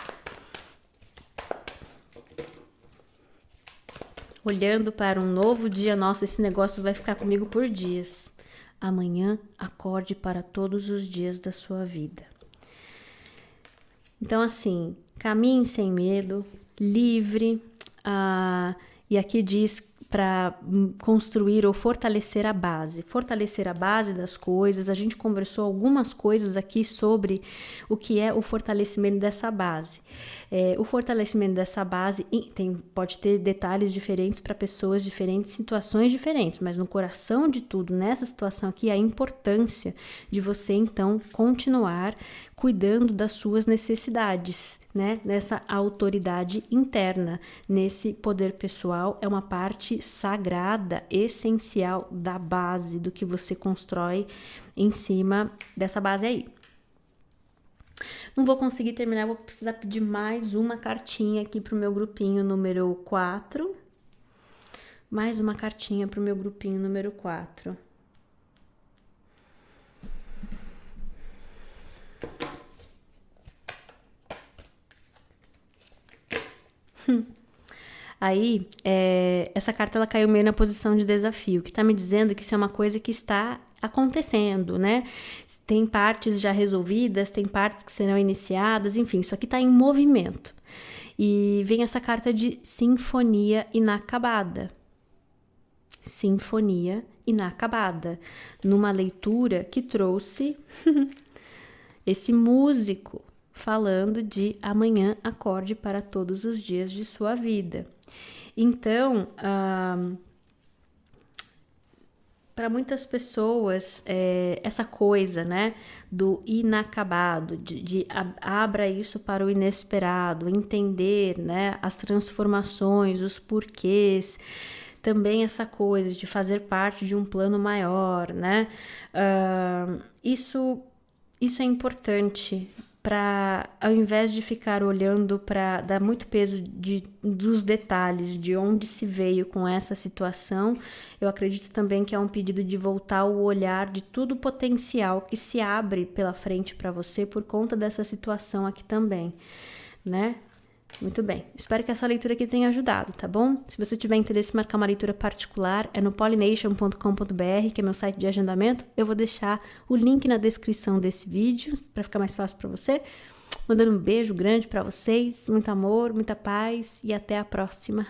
A: Olhando para um novo dia, nossa, esse negócio vai ficar comigo por dias. Amanhã, acorde para todos os dias da sua vida. Então, assim, caminhe sem medo, livre, e aqui diz para construir ou fortalecer a base das coisas. A gente conversou algumas coisas aqui sobre o que é o fortalecimento dessa base. O fortalecimento dessa base pode ter detalhes diferentes para pessoas diferentes, situações diferentes, mas no coração de tudo, nessa situação aqui, a importância de você, então, continuar cuidando das suas necessidades, né? Nessa autoridade interna, nesse poder pessoal, é uma parte sagrada, essencial da base, do que você constrói em cima dessa base aí. Não vou conseguir terminar, vou precisar pedir mais uma cartinha aqui pro meu grupinho número 4. Mais uma cartinha pro meu grupinho número 4. Aí, essa carta ela caiu meio na posição de desafio, que tá me dizendo que isso é uma coisa que está acontecendo, né? Tem partes já resolvidas, tem partes que serão iniciadas, enfim, isso aqui tá em movimento. E vem essa carta de sinfonia inacabada. Sinfonia inacabada. Numa leitura que trouxe esse músico falando de amanhã acorde para todos os dias de sua vida. Então, para muitas pessoas, essa coisa, né, do inacabado, de abra isso para o inesperado, entender, né, as transformações, os porquês, também essa coisa de fazer parte de um plano maior, né, isso é importante, para, ao invés de ficar olhando para dar muito peso dos detalhes, de onde se veio com essa situação, eu acredito também que é um pedido de voltar o olhar de todo o potencial que se abre pela frente para você por conta dessa situação aqui também, né? Muito bem, espero que essa leitura aqui tenha ajudado, tá bom? Se você tiver interesse em marcar uma leitura particular, é no pollination.com.br, que é meu site de agendamento. Eu vou deixar o link na descrição desse vídeo, para ficar mais fácil para você. Mandando um beijo grande para vocês, muito amor, muita paz e até a próxima.